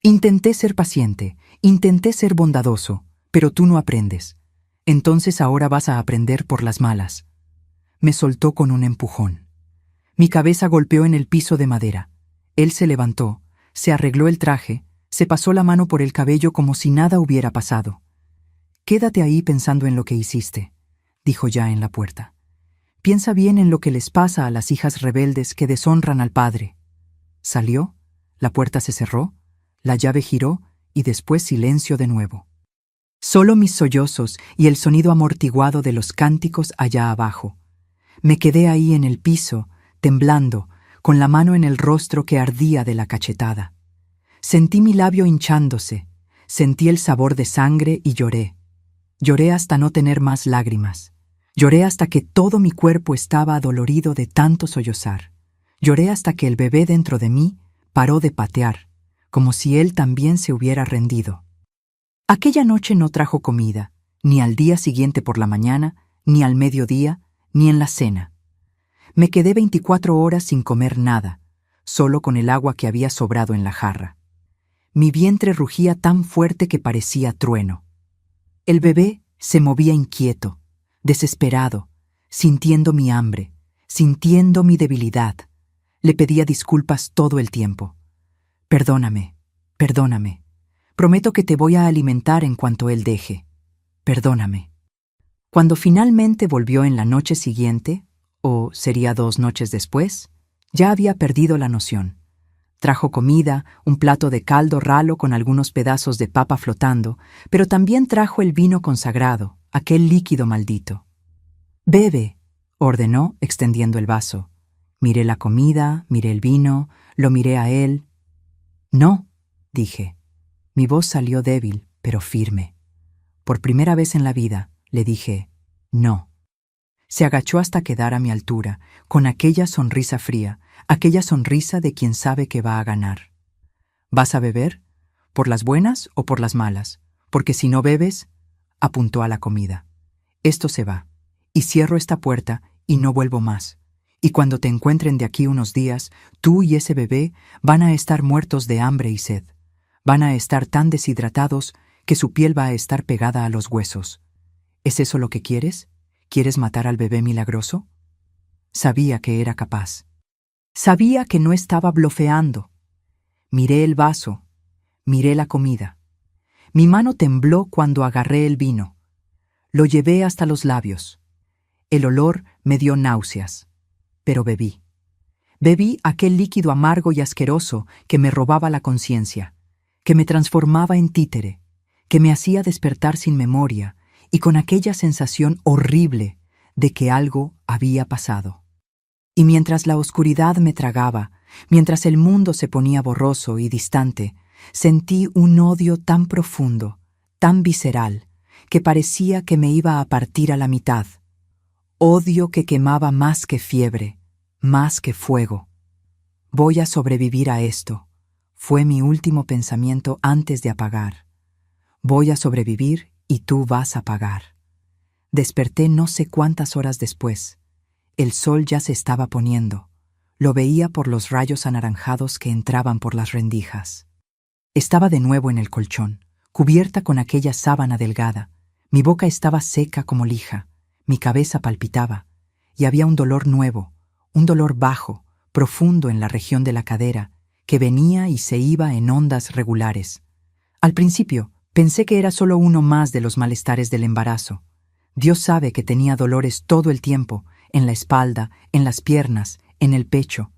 Intenté ser paciente, intenté ser bondadoso, pero tú no aprendes. Entonces ahora vas a aprender por las malas». Me soltó con un empujón. Mi cabeza golpeó en el piso de madera. Él se levantó, se arregló el traje, se pasó la mano por el cabello como si nada hubiera pasado. «Quédate ahí pensando en lo que hiciste», dijo ya en la puerta. «Piensa bien en lo que les pasa a las hijas rebeldes que deshonran al padre». Salió, la puerta se cerró, la llave giró y después silencio de nuevo. Solo mis sollozos y el sonido amortiguado de los cánticos allá abajo. Me quedé ahí en el piso, temblando, con la mano en el rostro que ardía de la cachetada. Sentí mi labio hinchándose, sentí el sabor de sangre y lloré. Lloré hasta no tener más lágrimas. Lloré hasta que todo mi cuerpo estaba adolorido de tanto sollozar. Lloré hasta que el bebé dentro de mí paró de patear, como si él también se hubiera rendido. Aquella noche no trajo comida, ni al día siguiente por la mañana, ni al mediodía, ni en la cena. Me quedé 24 horas sin comer nada, solo con el agua que había sobrado en la jarra. Mi vientre rugía tan fuerte que parecía trueno. El bebé se movía inquieto, desesperado, sintiendo mi hambre, sintiendo mi debilidad. Le pedía disculpas todo el tiempo. Perdóname, perdóname. Prometo que te voy a alimentar en cuanto él deje. Perdóname. Cuando finalmente volvió en la noche siguiente, o sería 2 noches después, ya había perdido la noción. Trajo comida, un plato de caldo ralo con algunos pedazos de papa flotando, pero también trajo el vino consagrado, aquel líquido maldito. «Bebe», ordenó, extendiendo el vaso. Miré la comida, miré el vino, lo miré a él. «No», dije. Mi voz salió débil, pero firme. Por primera vez en la vida, le dije, «no». Se agachó hasta quedar a mi altura, con aquella sonrisa fría, aquella sonrisa de quien sabe que va a ganar. «¿Vas a beber? ¿Por las buenas o por las malas? Porque si no bebes», apuntó a la comida, «esto se va, y cierro esta puerta y no vuelvo más. Y cuando te encuentren de aquí unos días, tú y ese bebé van a estar muertos de hambre y sed. Van a estar tan deshidratados que su piel va a estar pegada a los huesos. ¿Es eso lo que quieres? ¿Quieres matar al bebé milagroso?» Sabía que era capaz. Sabía que no estaba blofeando. Miré el vaso, miré la comida. Mi mano tembló cuando agarré el vino. Lo llevé hasta los labios. El olor me dio náuseas, pero bebí. Bebí aquel líquido amargo y asqueroso que me robaba la conciencia, que me transformaba en títere, que me hacía despertar sin memoria y con aquella sensación horrible de que algo había pasado. Y mientras la oscuridad me tragaba, mientras el mundo se ponía borroso y distante, sentí un odio tan profundo, tan visceral, que parecía que me iba a partir a la mitad. Odio que quemaba más que fiebre, más que fuego. «Voy a sobrevivir a esto», fue mi último pensamiento antes de apagar. «Voy a sobrevivir y tú vas a pagar». Desperté no sé cuántas horas después. El sol ya se estaba poniendo. Lo veía por los rayos anaranjados que entraban por las rendijas. Estaba de nuevo en el colchón, cubierta con aquella sábana delgada. Mi boca estaba seca como lija, mi cabeza palpitaba, y había un dolor nuevo, un dolor bajo, profundo en la región de la cadera, que venía y se iba en ondas regulares. Al principio, pensé que era solo uno más de los malestares del embarazo. Dios sabe que tenía dolores todo el tiempo, en la espalda, en las piernas, en el pecho.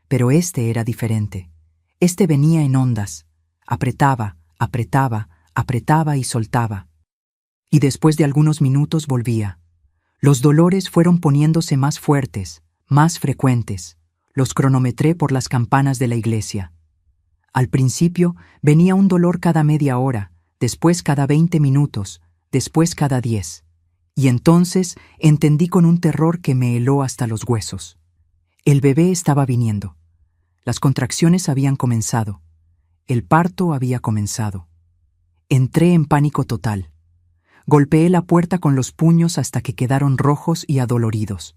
Pero este era diferente. Este venía en ondas. Apretaba, apretaba, apretaba y soltaba. Y después de algunos minutos volvía. Los dolores fueron poniéndose más fuertes, más frecuentes. Los cronometré por las campanas de la iglesia. Al principio venía un dolor cada media hora, después cada 20 minutos, después cada 10. Y entonces entendí con un terror que me heló hasta los huesos. El bebé estaba viniendo. Las contracciones habían comenzado. El parto había comenzado. Entré en pánico total. Golpeé la puerta con los puños hasta que quedaron rojos y adoloridos.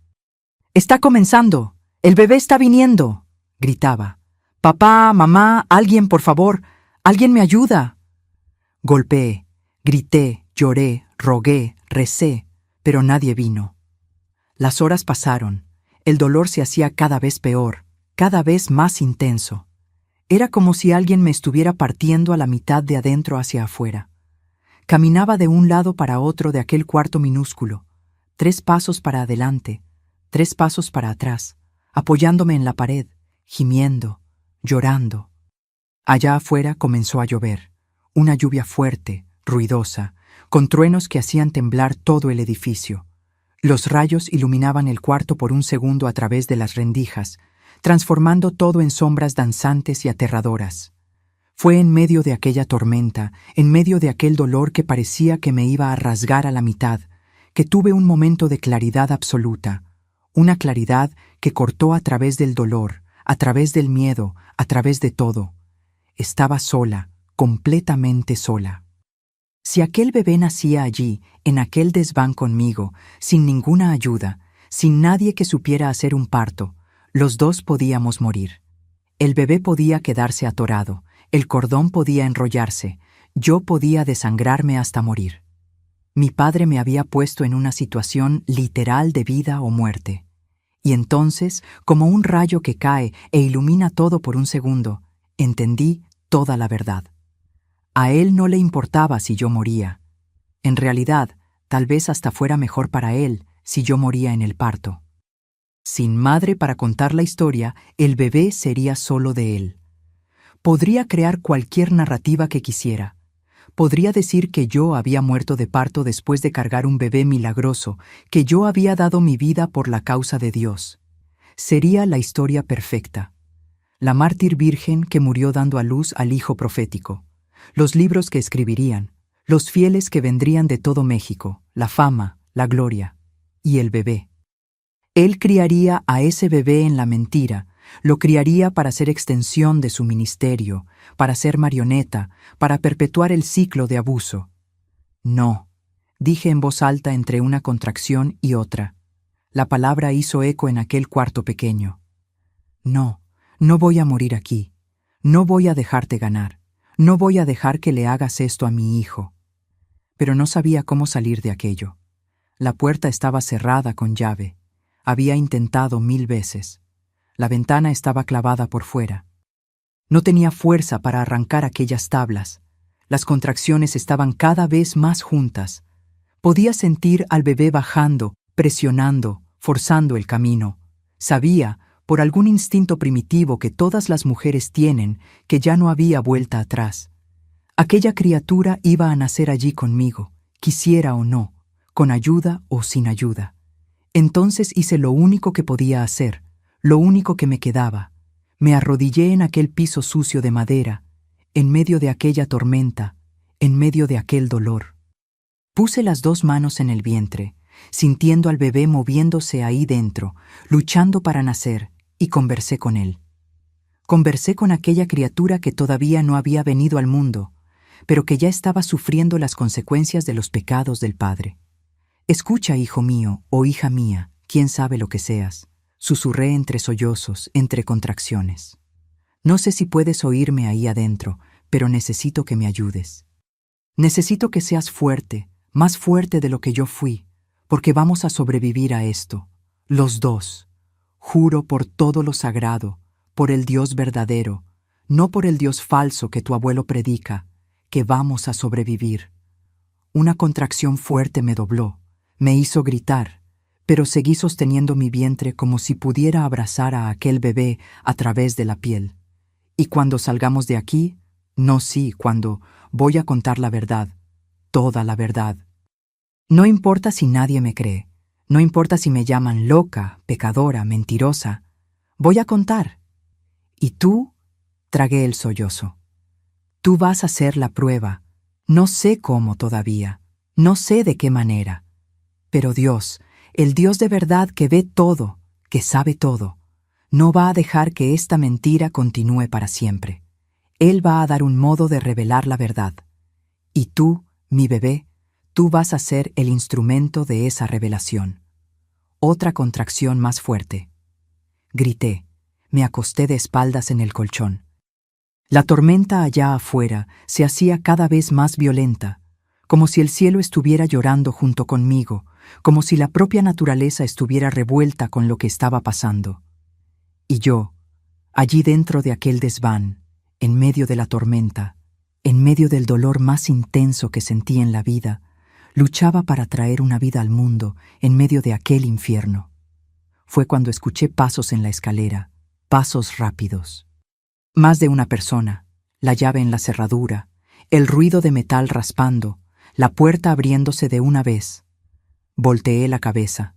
«¡Está comenzando! ¡El bebé está viniendo!», gritaba. «Papá, mamá, alguien, por favor, alguien me ayuda». Golpeé, grité, lloré, rogué, recé, pero nadie vino. Las horas pasaron. El dolor se hacía cada vez peor, cada vez más intenso. Era como si alguien me estuviera partiendo a la mitad de adentro hacia afuera. Caminaba de un lado para otro de aquel cuarto minúsculo, 3 pasos para adelante, 3 pasos para atrás, apoyándome en la pared, gimiendo, llorando. Allá afuera comenzó a llover, una lluvia fuerte, ruidosa, con truenos que hacían temblar todo el edificio. Los rayos iluminaban el cuarto por un segundo a través de las rendijas, transformando todo en sombras danzantes y aterradoras. Fue en medio de aquella tormenta, en medio de aquel dolor que parecía que me iba a rasgar a la mitad, que tuve un momento de claridad absoluta, una claridad que cortó a través del dolor, a través del miedo, a través de todo. Estaba sola, completamente sola. Si aquel bebé nacía allí, en aquel desván conmigo, sin ninguna ayuda, sin nadie que supiera hacer un parto, los dos podíamos morir. El bebé podía quedarse atorado, el cordón podía enrollarse, yo podía desangrarme hasta morir. Mi padre me había puesto en una situación literal de vida o muerte. Y entonces, como un rayo que cae e ilumina todo por un segundo, entendí toda la verdad. A él no le importaba si yo moría. En realidad, tal vez hasta fuera mejor para él si yo moría en el parto. Sin madre para contar la historia, el bebé sería solo de él. Podría crear cualquier narrativa que quisiera. Podría decir que yo había muerto de parto después de cargar un bebé milagroso, que yo había dado mi vida por la causa de Dios. Sería la historia perfecta. La mártir virgen que murió dando a luz al hijo profético. Los libros que escribirían. Los fieles que vendrían de todo México. La fama, la gloria. Y el bebé. Él criaría a ese bebé en la mentira. Lo criaría para ser extensión de su ministerio, para ser marioneta, para perpetuar el ciclo de abuso. No, dije en voz alta entre una contracción y otra. La palabra hizo eco en aquel cuarto pequeño. No, no voy a morir aquí. No voy a dejarte ganar. No voy a dejar que le hagas esto a mi hijo. Pero no sabía cómo salir de aquello. La puerta estaba cerrada con llave. Había intentado 1000 veces. La ventana estaba clavada por fuera. No tenía fuerza para arrancar aquellas tablas. Las contracciones estaban cada vez más juntas. Podía sentir al bebé bajando, presionando, forzando el camino. Sabía, por algún instinto primitivo que todas las mujeres tienen, que ya no había vuelta atrás. Aquella criatura iba a nacer allí conmigo, quisiera o no, con ayuda o sin ayuda. Entonces hice lo único que podía hacer, lo único que me quedaba. Me arrodillé en aquel piso sucio de madera, en medio de aquella tormenta, en medio de aquel dolor. Puse las 2 manos en el vientre, sintiendo al bebé moviéndose ahí dentro, luchando para nacer, y conversé con él. Conversé con aquella criatura que todavía no había venido al mundo, pero que ya estaba sufriendo las consecuencias de los pecados del Padre. Escucha, hijo mío, o hija mía, quién sabe lo que seas. Susurré entre sollozos, entre contracciones. No sé si puedes oírme ahí adentro, pero necesito que me ayudes. Necesito que seas fuerte, más fuerte de lo que yo fui, porque vamos a sobrevivir a esto, los dos. Juro por todo lo sagrado, por el Dios verdadero, no por el Dios falso que tu abuelo predica, que vamos a sobrevivir. Una contracción fuerte me dobló, me hizo gritar, pero seguí sosteniendo mi vientre como si pudiera abrazar a aquel bebé a través de la piel. Y cuando salgamos de aquí, cuando voy a contar la verdad, toda la verdad. No importa si nadie me cree, no importa si me llaman loca, pecadora, mentirosa, voy a contar. Y tú, tragué el sollozo. Tú vas a hacer la prueba. No sé cómo todavía, no sé de qué manera. Pero Dios, el Dios de verdad que ve todo, que sabe todo, no va a dejar que esta mentira continúe para siempre. Él va a dar un modo de revelar la verdad. Y tú, mi bebé, tú vas a ser el instrumento de esa revelación. Otra contracción más fuerte. Grité, me acosté de espaldas en el colchón. La tormenta allá afuera se hacía cada vez más violenta, como si el cielo estuviera llorando junto conmigo, como si la propia naturaleza estuviera revuelta con lo que estaba pasando. Y yo, allí dentro de aquel desván, en medio de la tormenta, en medio del dolor más intenso que sentí en la vida, luchaba para traer una vida al mundo en medio de aquel infierno. Fue cuando escuché pasos en la escalera, pasos rápidos. Más de una persona, la llave en la cerradura, el ruido de metal raspando, la puerta abriéndose de una vez. Volteé la cabeza.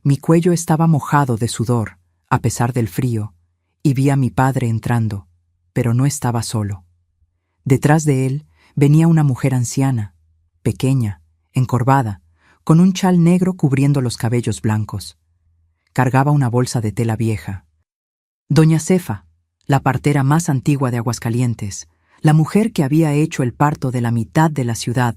Mi cuello estaba mojado de sudor, a pesar del frío, y vi a mi padre entrando, pero no estaba solo. Detrás de él venía una mujer anciana, pequeña, encorvada, con un chal negro cubriendo los cabellos blancos. Cargaba una bolsa de tela vieja. Doña Cefa, la partera más antigua de Aguascalientes, la mujer que había hecho el parto de la mitad de la ciudad,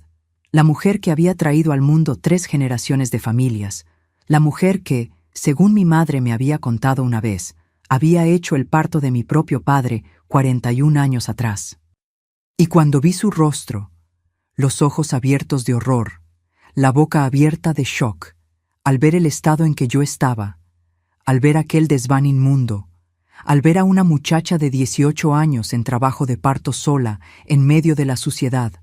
la mujer que había traído al mundo 3 generaciones de familias, la mujer que, según mi madre me había contado una vez, había hecho el parto de mi propio padre 41 años atrás. Y cuando vi su rostro, los ojos abiertos de horror, la boca abierta de shock, al ver el estado en que yo estaba, al ver aquel desván inmundo, al ver a una muchacha de 18 años en trabajo de parto sola en medio de la suciedad,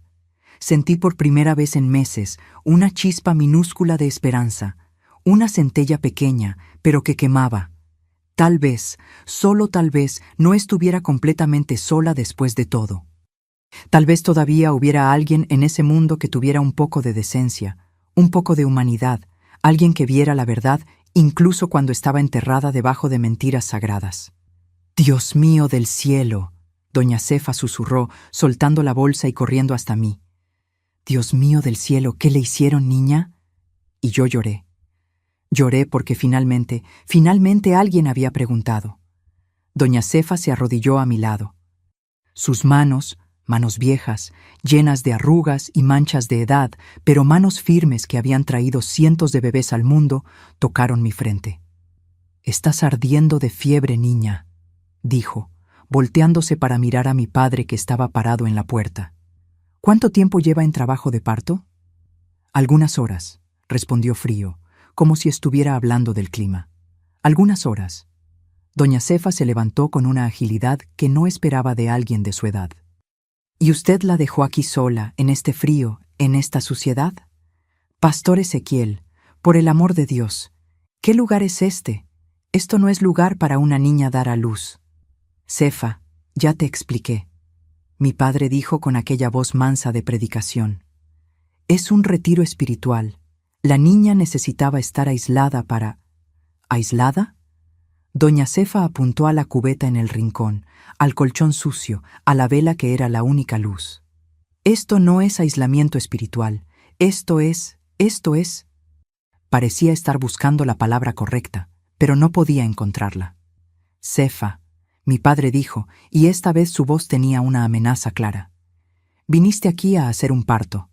sentí por primera vez en meses una chispa minúscula de esperanza, una centella pequeña, pero que quemaba. Tal vez, solo tal vez, no estuviera completamente sola después de todo. Tal vez todavía hubiera alguien en ese mundo que tuviera un poco de decencia, un poco de humanidad, alguien que viera la verdad incluso cuando estaba enterrada debajo de mentiras sagradas. «Dios mío del cielo», doña Cefa susurró, soltando la bolsa y corriendo hasta mí. «Dios mío del cielo, ¿qué le hicieron, niña?» Y yo lloré. Lloré porque finalmente alguien había preguntado. Doña Cefa se arrodilló a mi lado. Sus manos viejas, llenas de arrugas y manchas de edad, pero manos firmes que habían traído cientos de bebés al mundo, tocaron mi frente. «Estás ardiendo de fiebre, niña», dijo, volteándose para mirar a mi padre que estaba parado en la puerta. «¿Cuánto tiempo lleva en trabajo de parto?» «Algunas horas», respondió frío, como si estuviera hablando del clima. «Algunas horas». Doña Cefa se levantó con una agilidad que no esperaba de alguien de su edad. «¿Y usted la dejó aquí sola, en este frío, en esta suciedad? Pastor Ezequiel, por el amor de Dios, ¿qué lugar es este? Esto no es lugar para una niña dar a luz». «Cefa, ya te expliqué», mi padre dijo con aquella voz mansa de predicación. «Es un retiro espiritual. La niña necesitaba estar aislada para...» «¿Aislada?» Doña Cefa apuntó a la cubeta en el rincón, al colchón sucio, a la vela que era la única luz. «Esto no es aislamiento espiritual. Esto es... Parecía estar buscando la palabra correcta, pero no podía encontrarla. «Cefa», mi padre dijo, y esta vez su voz tenía una amenaza clara. «Viniste aquí a hacer un parto.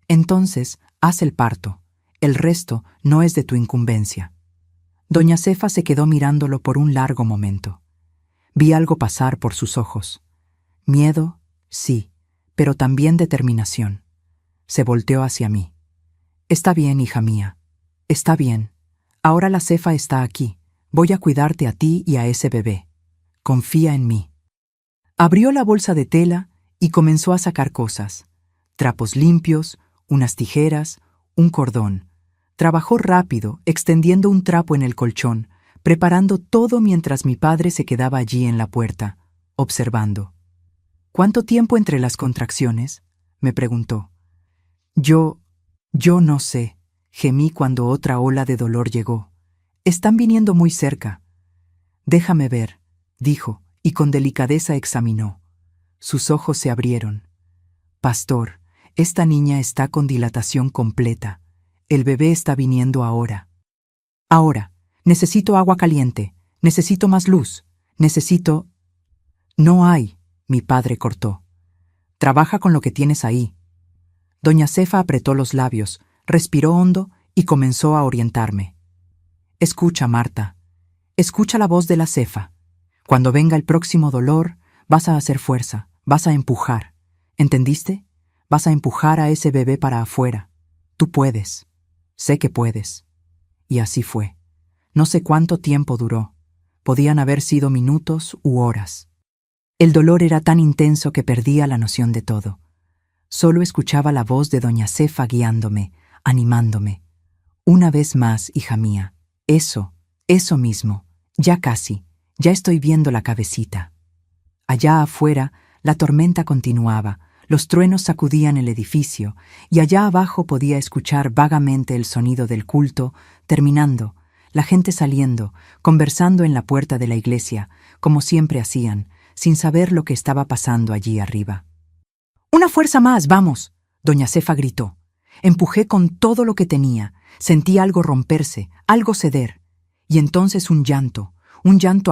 Entonces, haz el parto. El resto no es de tu incumbencia». Doña Cefa se quedó mirándolo por un largo momento. Vi algo pasar por sus ojos. Miedo, sí, pero también determinación. Se volteó hacia mí. «Está bien, hija mía. Está bien. Ahora la Cefa está aquí. Voy a cuidarte a ti y a ese bebé. Confía en mí». Abrió la bolsa de tela y comenzó a sacar cosas. Trapos limpios, unas tijeras, un cordón. Trabajó rápido, extendiendo un trapo en el colchón, preparando todo mientras mi padre se quedaba allí en la puerta, observando. «¿Cuánto tiempo entre las contracciones?», me preguntó. Yo no sé», gemí cuando otra ola de dolor llegó. «Están viniendo muy cerca». «Déjame ver», dijo, y con delicadeza examinó. Sus ojos se abrieron. «Pastor, esta niña está con dilatación completa. El bebé está viniendo ahora. Ahora, necesito agua caliente, necesito más luz, necesito...» «No hay», mi padre cortó. «Trabaja con lo que tienes ahí». Doña Cefa apretó los labios, respiró hondo y comenzó a orientarme. «Escucha, Marta. Escucha la voz de la Cefa. Cuando venga el próximo dolor, vas a hacer fuerza, vas a empujar. ¿Entendiste? Vas a empujar a ese bebé para afuera. Tú puedes. Sé que puedes». Y así fue. No sé cuánto tiempo duró. Podían haber sido minutos u horas. El dolor era tan intenso que perdía la noción de todo. Solo escuchaba la voz de doña Cefa guiándome, animándome. «Una vez más, hija mía. Eso mismo. Ya casi. Ya estoy viendo la cabecita». Allá afuera, la tormenta continuaba, los truenos sacudían el edificio, y allá abajo podía escuchar vagamente el sonido del culto, terminando, la gente saliendo, conversando en la puerta de la iglesia, como siempre hacían, sin saber lo que estaba pasando allí arriba. «Una fuerza más, vamos», doña Cefa gritó. Empujé con todo lo que tenía, sentí algo romperse, algo ceder, y entonces un llanto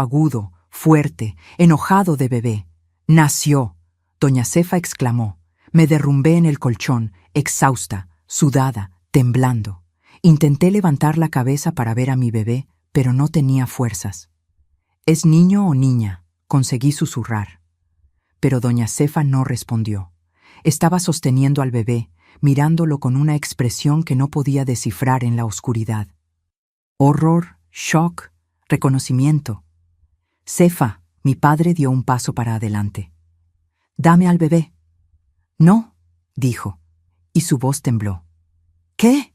agudo, fuerte, enojado de bebé. «Nació», doña Cefa exclamó. Me derrumbé en el colchón, exhausta, sudada, temblando. Intenté levantar la cabeza para ver a mi bebé, pero no tenía fuerzas. «¿Es niño o niña?», conseguí susurrar. Pero doña Cefa no respondió. Estaba sosteniendo al bebé, mirándolo con una expresión que no podía descifrar en la oscuridad. Horror, shock, reconocimiento. Cefa, mi padre dio un paso para adelante. «Dame al bebé». «No», dijo, y su voz tembló. «¿Qué?».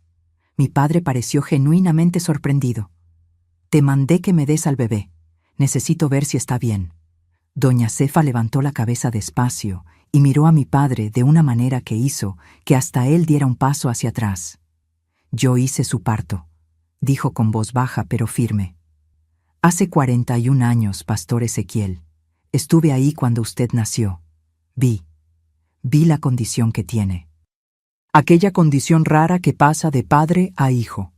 Mi padre pareció genuinamente sorprendido. «Te mandé que me des al bebé. Necesito ver si está bien». Doña Cefa levantó la cabeza despacio y miró a mi padre de una manera que hizo que hasta él diera un paso hacia atrás. «Yo hice su parto», dijo con voz baja pero firme. «Hace 41 años, Pastor Ezequiel. Estuve ahí cuando usted nació. Vi la condición que tiene. Aquella condición rara que pasa de padre a hijo».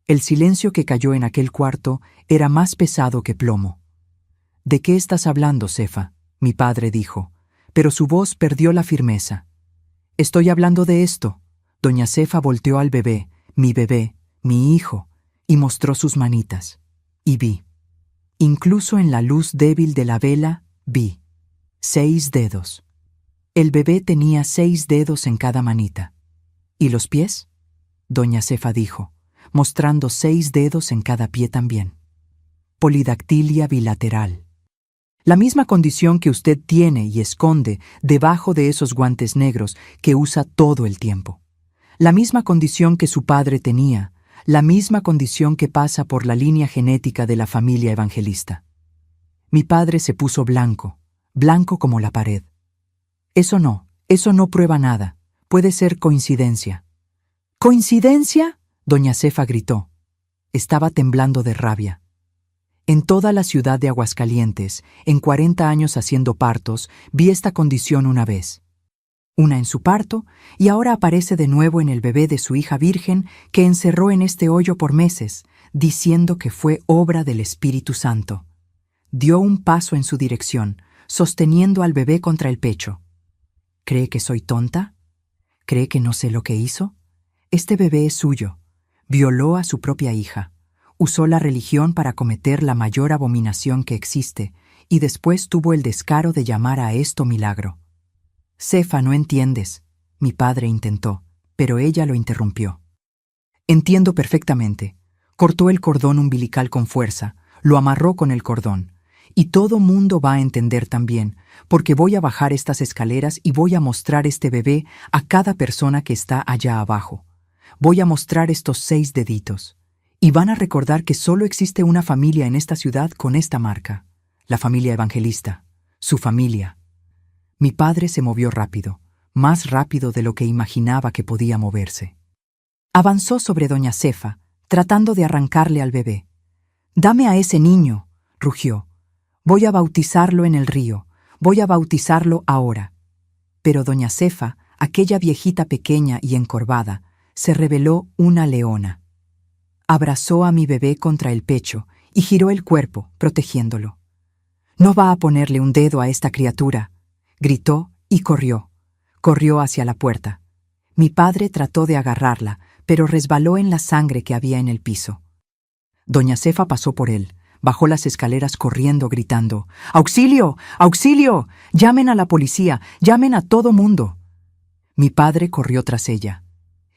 El silencio que cayó en aquel cuarto era más pesado que plomo. «¿De qué estás hablando, Cefa?», mi padre dijo, pero su voz perdió la firmeza. «Estoy hablando de esto». Doña Cefa volteó al bebé, mi hijo, y mostró sus manitas. Y vi. Incluso en la luz débil de la vela, vi 6 dedos. El bebé tenía 6 dedos en cada manita. ¿Y los pies?, Doña Cefa dijo, mostrando 6 dedos en cada pie también. Polidactilia bilateral. La misma condición que usted tiene y esconde debajo de esos guantes negros que usa todo el tiempo. La misma condición que su padre tenía, la misma condición que pasa por la línea genética de la familia evangelista. Mi padre se puso blanco, blanco como la pared. Eso no prueba nada. Puede ser coincidencia». «¿Coincidencia?», Doña Cefa gritó. Estaba temblando de rabia. En toda la ciudad de Aguascalientes, en 40 años haciendo partos, vi esta condición una vez. Una en su parto, y ahora aparece de nuevo en el bebé de su hija virgen que encerró en este hoyo por meses, diciendo que fue obra del Espíritu Santo. Dio un paso en su dirección, sosteniendo al bebé contra el pecho. ¿Cree que soy tonta? ¿Cree que no sé lo que hizo? Este bebé es suyo. Violó a su propia hija. Usó la religión para cometer la mayor abominación que existe, y después tuvo el descaro de llamar a esto milagro. «Cefa, no entiendes», mi padre intentó, pero ella lo interrumpió. «Entiendo perfectamente». Cortó el cordón umbilical con fuerza, lo amarró con el cordón. Y todo mundo va a entender también, porque voy a bajar estas escaleras y voy a mostrar este bebé a cada persona que está allá abajo. Voy a mostrar estos 6 deditos. Y van a recordar que solo existe una familia en esta ciudad con esta marca. La familia evangelista. Su familia. Mi padre se movió rápido, más rápido de lo que imaginaba que podía moverse. Avanzó sobre Doña Cefa, tratando de arrancarle al bebé. «Dame a ese niño», rugió. «Voy a bautizarlo en el río. Voy a bautizarlo ahora». Pero Doña Cefa, aquella viejita pequeña y encorvada, se reveló una leona. Abrazó a mi bebé contra el pecho y giró el cuerpo, protegiéndolo. «No va a ponerle un dedo a esta criatura», gritó y corrió. Corrió hacia la puerta. Mi padre trató de agarrarla, pero resbaló en la sangre que había en el piso. Doña Cefa pasó por él, bajó las escaleras corriendo, gritando: «¡Auxilio! ¡Auxilio! ¡Llamen a la policía! ¡Llamen a todo mundo!». Mi padre corrió tras ella.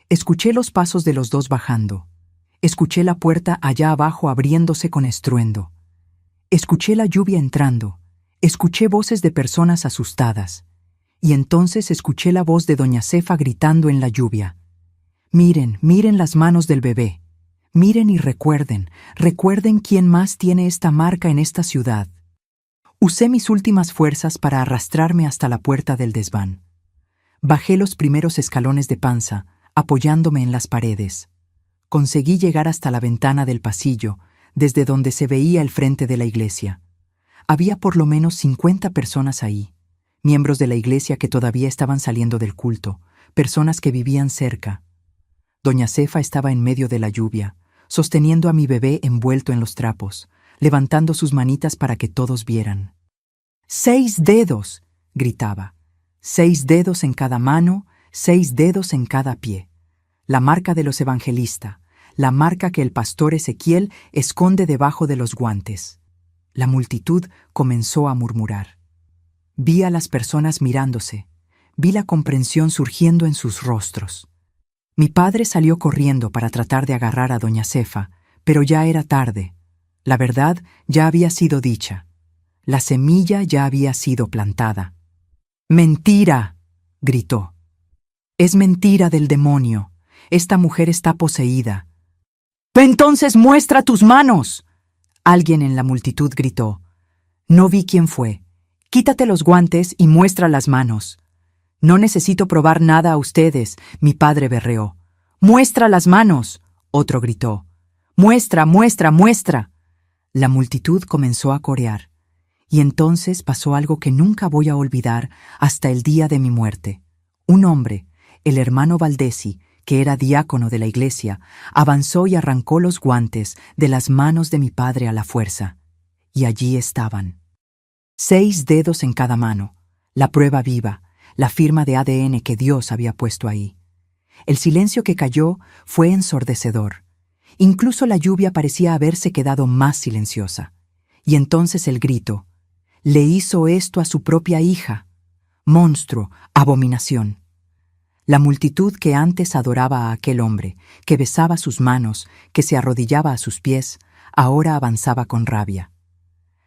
Escuché los pasos de los dos bajando. Escuché la puerta allá abajo abriéndose con estruendo. Escuché la lluvia entrando. Escuché voces de personas asustadas. Y entonces escuché la voz de Doña Cefa gritando en la lluvia: «Miren, miren las manos del bebé. Miren y recuerden quién más tiene esta marca en esta ciudad». Usé mis últimas fuerzas para arrastrarme hasta la puerta del desván. Bajé los primeros escalones de panza, apoyándome en las paredes. Conseguí llegar hasta la ventana del pasillo, desde donde se veía el frente de la iglesia. Había por lo menos 50 personas ahí, miembros de la iglesia que todavía estaban saliendo del culto, personas que vivían cerca. Doña Cefa estaba en medio de la lluvia, sosteniendo a mi bebé envuelto en los trapos, levantando sus manitas para que todos vieran. «6 dedos», gritaba. 6 dedos en cada mano, 6 dedos en cada pie. La marca de los evangelistas, la marca que el pastor Ezequiel esconde debajo de los guantes. La multitud comenzó a murmurar. Vi a las personas mirándose, vi la comprensión surgiendo en sus rostros. Mi padre salió corriendo para tratar de agarrar a Doña Cefa, pero ya era tarde. La verdad ya había sido dicha. La semilla ya había sido plantada. ¡Mentira!, gritó. Es mentira del demonio. Esta mujer está poseída. ¡Entonces muestra tus manos!, alguien en la multitud gritó. No vi quién fue. Quítate los guantes y muestra las manos. No necesito probar nada a ustedes, mi padre berreó. ¡Muestra las manos!, otro gritó. ¡Muestra, muestra, muestra! La multitud comenzó a corear. Y entonces pasó algo que nunca voy a olvidar hasta el día de mi muerte. Un hombre, el hermano Valdesi, que era diácono de la iglesia, avanzó y arrancó los guantes de las manos de mi padre a la fuerza. Y allí estaban. 6 dedos en cada mano, la prueba viva, la firma de ADN que Dios había puesto ahí. El silencio que cayó fue ensordecedor. Incluso la lluvia parecía haberse quedado más silenciosa. Y entonces el grito: le hizo esto a su propia hija. Monstruo, abominación. La multitud que antes adoraba a aquel hombre, que besaba sus manos, que se arrodillaba a sus pies, ahora avanzaba con rabia.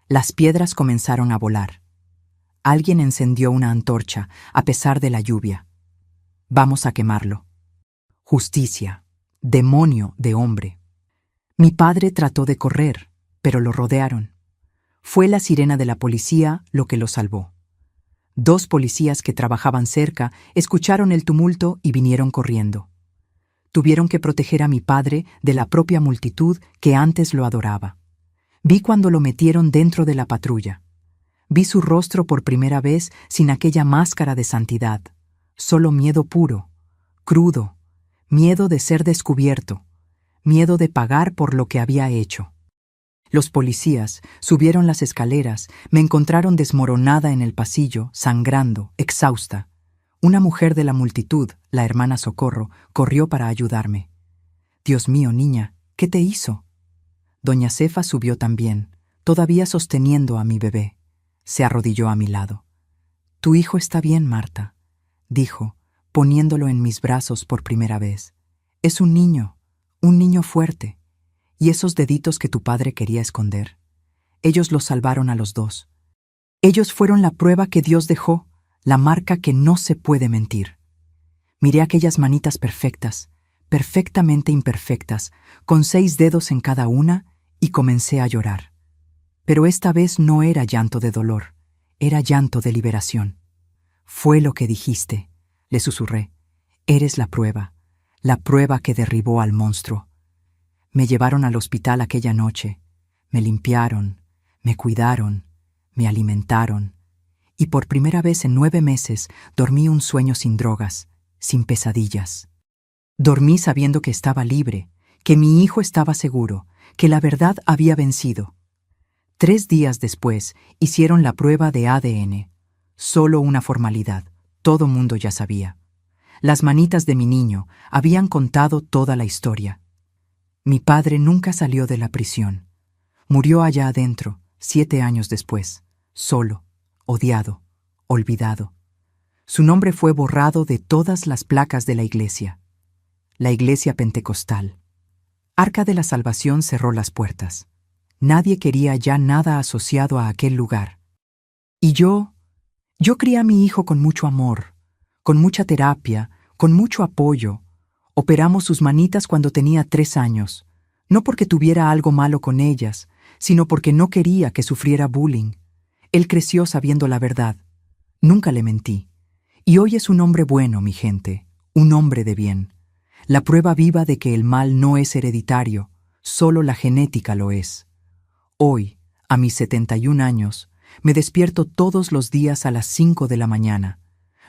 Las piedras comenzaron a volar. Alguien encendió una antorcha, a pesar de la lluvia. Vamos a quemarlo. Justicia, demonio de hombre. Mi padre trató de correr, pero lo rodearon. Fue la sirena de la policía lo que lo salvó. 2 policías que trabajaban cerca escucharon el tumulto y vinieron corriendo. Tuvieron que proteger a mi padre de la propia multitud que antes lo adoraba. Vi cuando lo metieron dentro de la patrulla. Vi su rostro por primera vez sin aquella máscara de santidad. Solo miedo puro, crudo, miedo de ser descubierto, miedo de pagar por lo que había hecho. Los policías subieron las escaleras, me encontraron desmoronada en el pasillo, sangrando, exhausta. Una mujer de la multitud, la hermana Socorro, corrió para ayudarme. Dios mío, niña, ¿qué te hizo? Doña Cefa subió también, todavía sosteniendo a mi bebé. Se arrodilló a mi lado. Tu hijo está bien, Marta, dijo, poniéndolo en mis brazos por primera vez. Es un niño fuerte. Y esos deditos que tu padre quería esconder. Ellos los salvaron a los 2. Ellos fueron la prueba que Dios dejó, la marca que no se puede mentir. Miré aquellas manitas perfectas, perfectamente imperfectas, con 6 dedos en cada una, y comencé a llorar. Pero esta vez no era llanto de dolor, era llanto de liberación. Fue lo que dijiste, le susurré. Eres la prueba que derribó al monstruo. Me llevaron al hospital aquella noche, me limpiaron, me cuidaron, me alimentaron, y por primera vez en 9 meses dormí un sueño sin drogas, sin pesadillas. Dormí sabiendo que estaba libre, que mi hijo estaba seguro, que la verdad había vencido. 3 días después hicieron la prueba de ADN. Solo una formalidad, todo mundo ya sabía. Las manitas de mi niño habían contado toda la historia. Mi padre nunca salió de la prisión. Murió allá adentro, 7 años después, solo, odiado, olvidado. Su nombre fue borrado de todas las placas de la iglesia pentecostal. Arca de la Salvación cerró las puertas. Nadie quería ya nada asociado a aquel lugar. Y yo crié a mi hijo con mucho amor, con mucha terapia, con mucho apoyo. Operamos sus manitas cuando tenía 3 años, no porque tuviera algo malo con ellas, sino porque no quería que sufriera bullying. Él creció sabiendo la verdad. Nunca le mentí. Y hoy es un hombre bueno, mi gente, un hombre de bien. La prueba viva de que el mal no es hereditario, solo la genética lo es. Hoy, a mis 71 años, me despierto todos los días a las 5 de la mañana,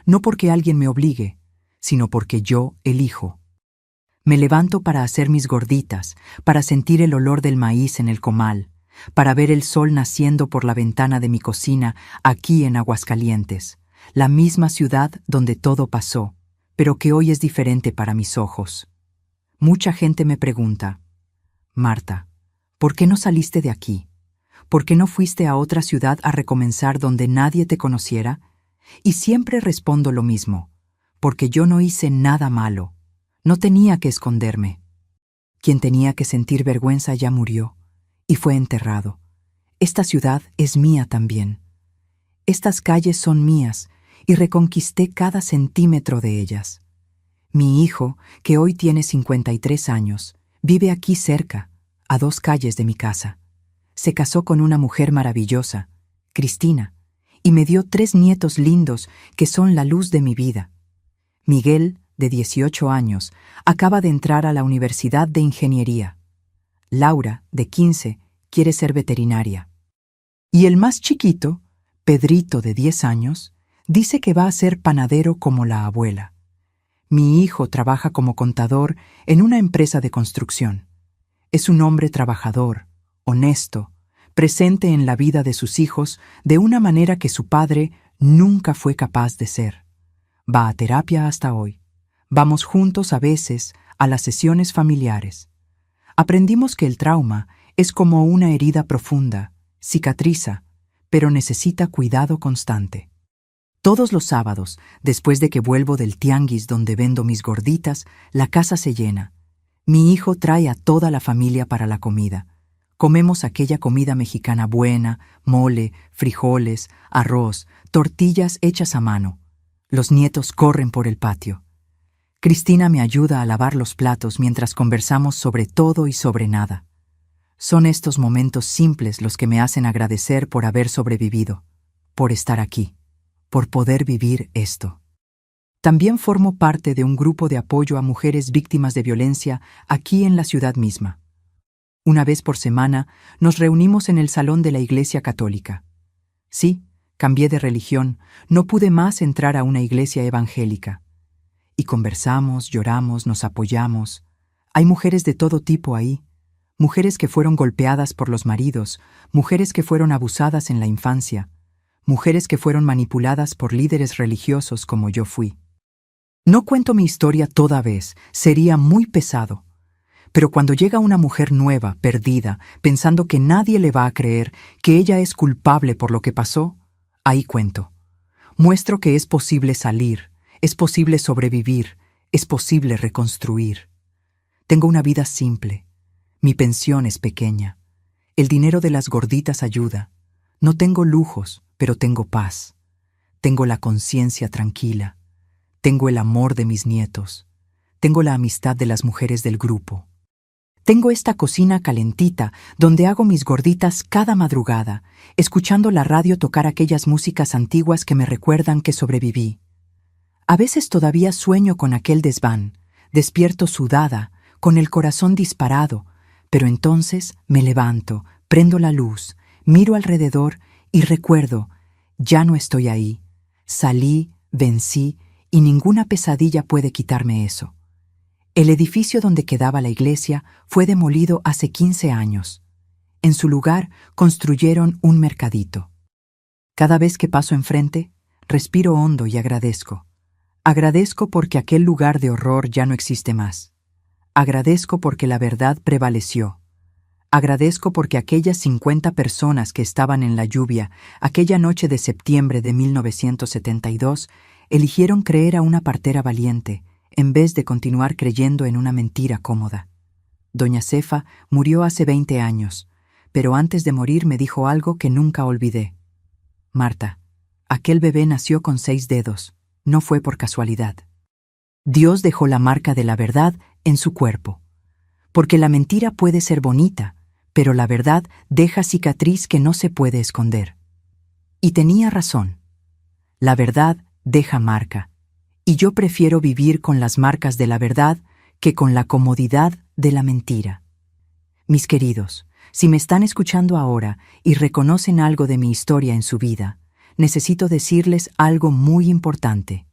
no porque alguien me obligue, sino porque yo elijo. Me levanto para hacer mis gorditas, para sentir el olor del maíz en el comal, para ver el sol naciendo por la ventana de mi cocina aquí en Aguascalientes, la misma ciudad donde todo pasó, pero que hoy es diferente para mis ojos. Mucha gente me pregunta, Marta, ¿por qué no saliste de aquí? ¿Por qué no fuiste a otra ciudad a recomenzar donde nadie te conociera? Y siempre respondo lo mismo, porque yo no hice nada malo. No tenía que esconderme. Quien tenía que sentir vergüenza ya murió, y fue enterrado. Esta ciudad es mía también. Estas calles son mías y reconquisté cada centímetro de ellas. Mi hijo, que hoy tiene 53 años, vive aquí cerca, a 2 calles de mi casa. Se casó con una mujer maravillosa, Cristina, y me dio 3 nietos lindos que son la luz de mi vida. Miguel, de 18 años, acaba de entrar a la Universidad de Ingeniería. Laura, de 15, quiere ser veterinaria. Y el más chiquito, Pedrito, de 10 años, dice que va a ser panadero como la abuela. Mi hijo trabaja como contador en una empresa de construcción. Es un hombre trabajador, honesto, presente en la vida de sus hijos de una manera que su padre nunca fue capaz de ser. Va a terapia hasta hoy. Vamos juntos a veces a las sesiones familiares. Aprendimos que el trauma es como una herida profunda, cicatriza, pero necesita cuidado constante. Todos los sábados, después de que vuelvo del tianguis donde vendo mis gorditas, la casa se llena. Mi hijo trae a toda la familia para la comida. Comemos aquella comida mexicana buena, mole, frijoles, arroz, tortillas hechas a mano. Los nietos corren por el patio. Cristina me ayuda a lavar los platos mientras conversamos sobre todo y sobre nada. Son estos momentos simples los que me hacen agradecer por haber sobrevivido, por estar aquí, por poder vivir esto. También formo parte de un grupo de apoyo a mujeres víctimas de violencia aquí en la ciudad misma. Una vez por semana nos reunimos en el salón de la Iglesia Católica. Sí, cambié de religión, no pude más entrar a una iglesia evangélica. Y conversamos, lloramos, nos apoyamos. Hay mujeres de todo tipo ahí. Mujeres que fueron golpeadas por los maridos, mujeres que fueron abusadas en la infancia, mujeres que fueron manipuladas por líderes religiosos como yo fui. No cuento mi historia toda vez, sería muy pesado. Pero cuando llega una mujer nueva, perdida, pensando que nadie le va a creer, que ella es culpable por lo que pasó, ahí cuento. Muestro que es posible salir, es posible sobrevivir, es posible reconstruir. Tengo una vida simple. Mi pensión es pequeña. El dinero de las gorditas ayuda. No tengo lujos, pero tengo paz. Tengo la conciencia tranquila. Tengo el amor de mis nietos. Tengo la amistad de las mujeres del grupo. Tengo esta cocina calentita donde hago mis gorditas cada madrugada, escuchando la radio tocar aquellas músicas antiguas que me recuerdan que sobreviví. A veces todavía sueño con aquel desván, despierto sudada, con el corazón disparado, pero entonces me levanto, prendo la luz, miro alrededor y recuerdo, ya no estoy ahí. Salí, vencí y ninguna pesadilla puede quitarme eso. El edificio donde quedaba la iglesia fue demolido hace 15 años. En su lugar construyeron un mercadito. Cada vez que paso enfrente, respiro hondo y agradezco. Agradezco porque aquel lugar de horror ya no existe más. Agradezco porque la verdad prevaleció. Agradezco porque aquellas 50 personas que estaban en la lluvia aquella noche de septiembre de 1972 eligieron creer a una partera valiente en vez de continuar creyendo en una mentira cómoda. Doña Cefa murió hace 20 años, pero antes de morir me dijo algo que nunca olvidé. Marta, aquel bebé nació con 6 dedos. No fue por casualidad. Dios dejó la marca de la verdad en su cuerpo. Porque la mentira puede ser bonita, pero la verdad deja cicatriz que no se puede esconder. Y tenía razón. La verdad deja marca, y yo prefiero vivir con las marcas de la verdad que con la comodidad de la mentira. Mis queridos, si me están escuchando ahora y reconocen algo de mi historia en su vida, necesito decirles algo muy importante.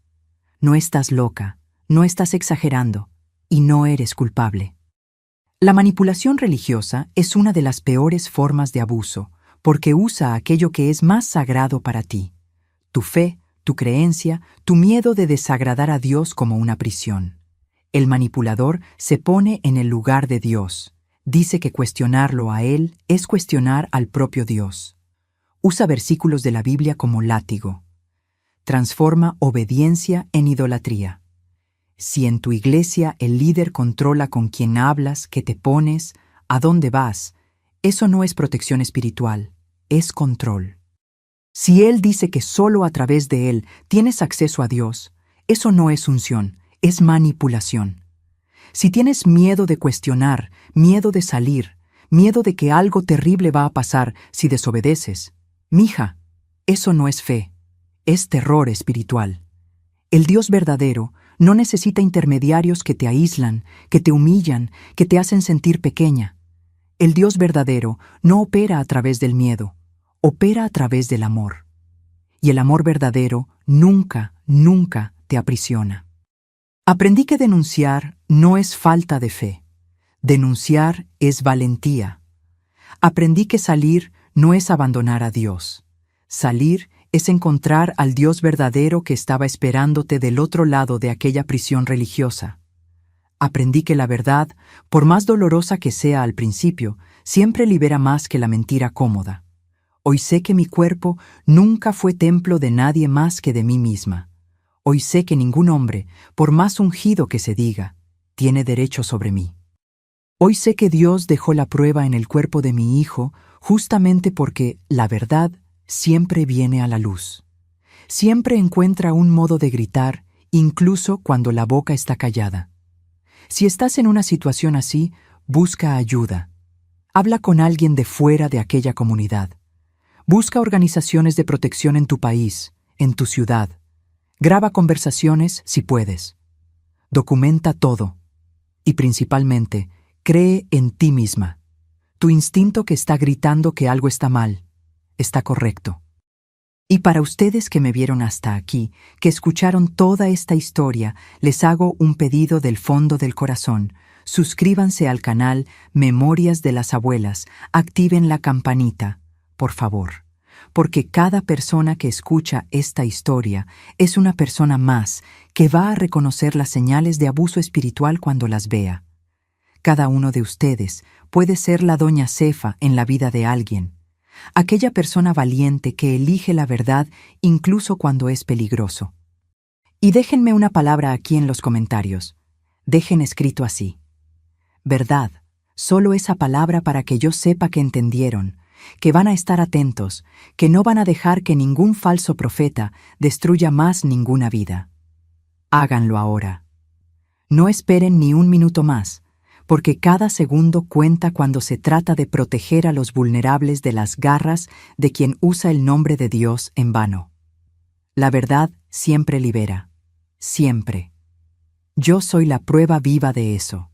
No estás loca, no estás exagerando, y no eres culpable. La manipulación religiosa es una de las peores formas de abuso, porque usa aquello que es más sagrado para ti: tu fe, tu creencia, tu miedo de desagradar a Dios como una prisión. El manipulador se pone en el lugar de Dios. Dice que cuestionarlo a Él es cuestionar al propio Dios. Usa versículos de la Biblia como látigo. Transforma obediencia en idolatría. Si en tu iglesia el líder controla con quién hablas, qué te pones, a dónde vas, Eso no es protección espiritual, es control. Si Él dice que solo a través de Él tienes acceso a Dios, eso no es unción, es manipulación. Si tienes miedo de cuestionar, miedo de salir, miedo de que algo terrible va a pasar si desobedeces, mija, eso no es fe, es terror espiritual. El Dios verdadero no necesita intermediarios que te aíslan, que te humillan, que te hacen sentir pequeña. El Dios verdadero no opera a través del miedo, opera a través del amor. Y el amor verdadero nunca, nunca te aprisiona. Aprendí que denunciar no es falta de fe. Denunciar es valentía. Aprendí que salir no es abandonar a Dios. Salir es encontrar al Dios verdadero que estaba esperándote del otro lado de aquella prisión religiosa. Aprendí que la verdad, por más dolorosa que sea al principio, siempre libera más que la mentira cómoda. Hoy sé que mi cuerpo nunca fue templo de nadie más que de mí misma. Hoy sé que ningún hombre, por más ungido que se diga, tiene derecho sobre mí. Hoy sé que Dios dejó la prueba en el cuerpo de mi hijo justamente porque la verdad siempre viene a la luz. Siempre encuentra un modo de gritar, incluso cuando la boca está callada. Si estás en una situación así, busca ayuda. Habla con alguien de fuera de aquella comunidad. Busca organizaciones de protección en tu país, en tu ciudad. Graba conversaciones si puedes. Documenta todo. Y principalmente, cree en ti misma. Tu instinto que está gritando que algo está mal, está correcto. Y para ustedes que me vieron hasta aquí, que escucharon toda esta historia, les hago un pedido del fondo del corazón. Suscríbanse al canal Memorias de las Abuelas, activen la campanita, por favor. Porque cada persona que escucha esta historia es una persona más que va a reconocer las señales de abuso espiritual cuando las vea. Cada uno de ustedes puede ser la doña Cefa en la vida de alguien, aquella persona valiente que elige la verdad incluso cuando es peligroso. Y déjenme una palabra aquí en los comentarios. Dejen escrito así: verdad, solo esa palabra para que yo sepa que entendieron, que van a estar atentos, que no van a dejar que ningún falso profeta destruya más ninguna vida. Háganlo ahora. No esperen ni un minuto más, porque cada segundo cuenta cuando se trata de proteger a los vulnerables de las garras de quien usa el nombre de Dios en vano. La verdad siempre libera. Siempre. Yo soy la prueba viva de eso.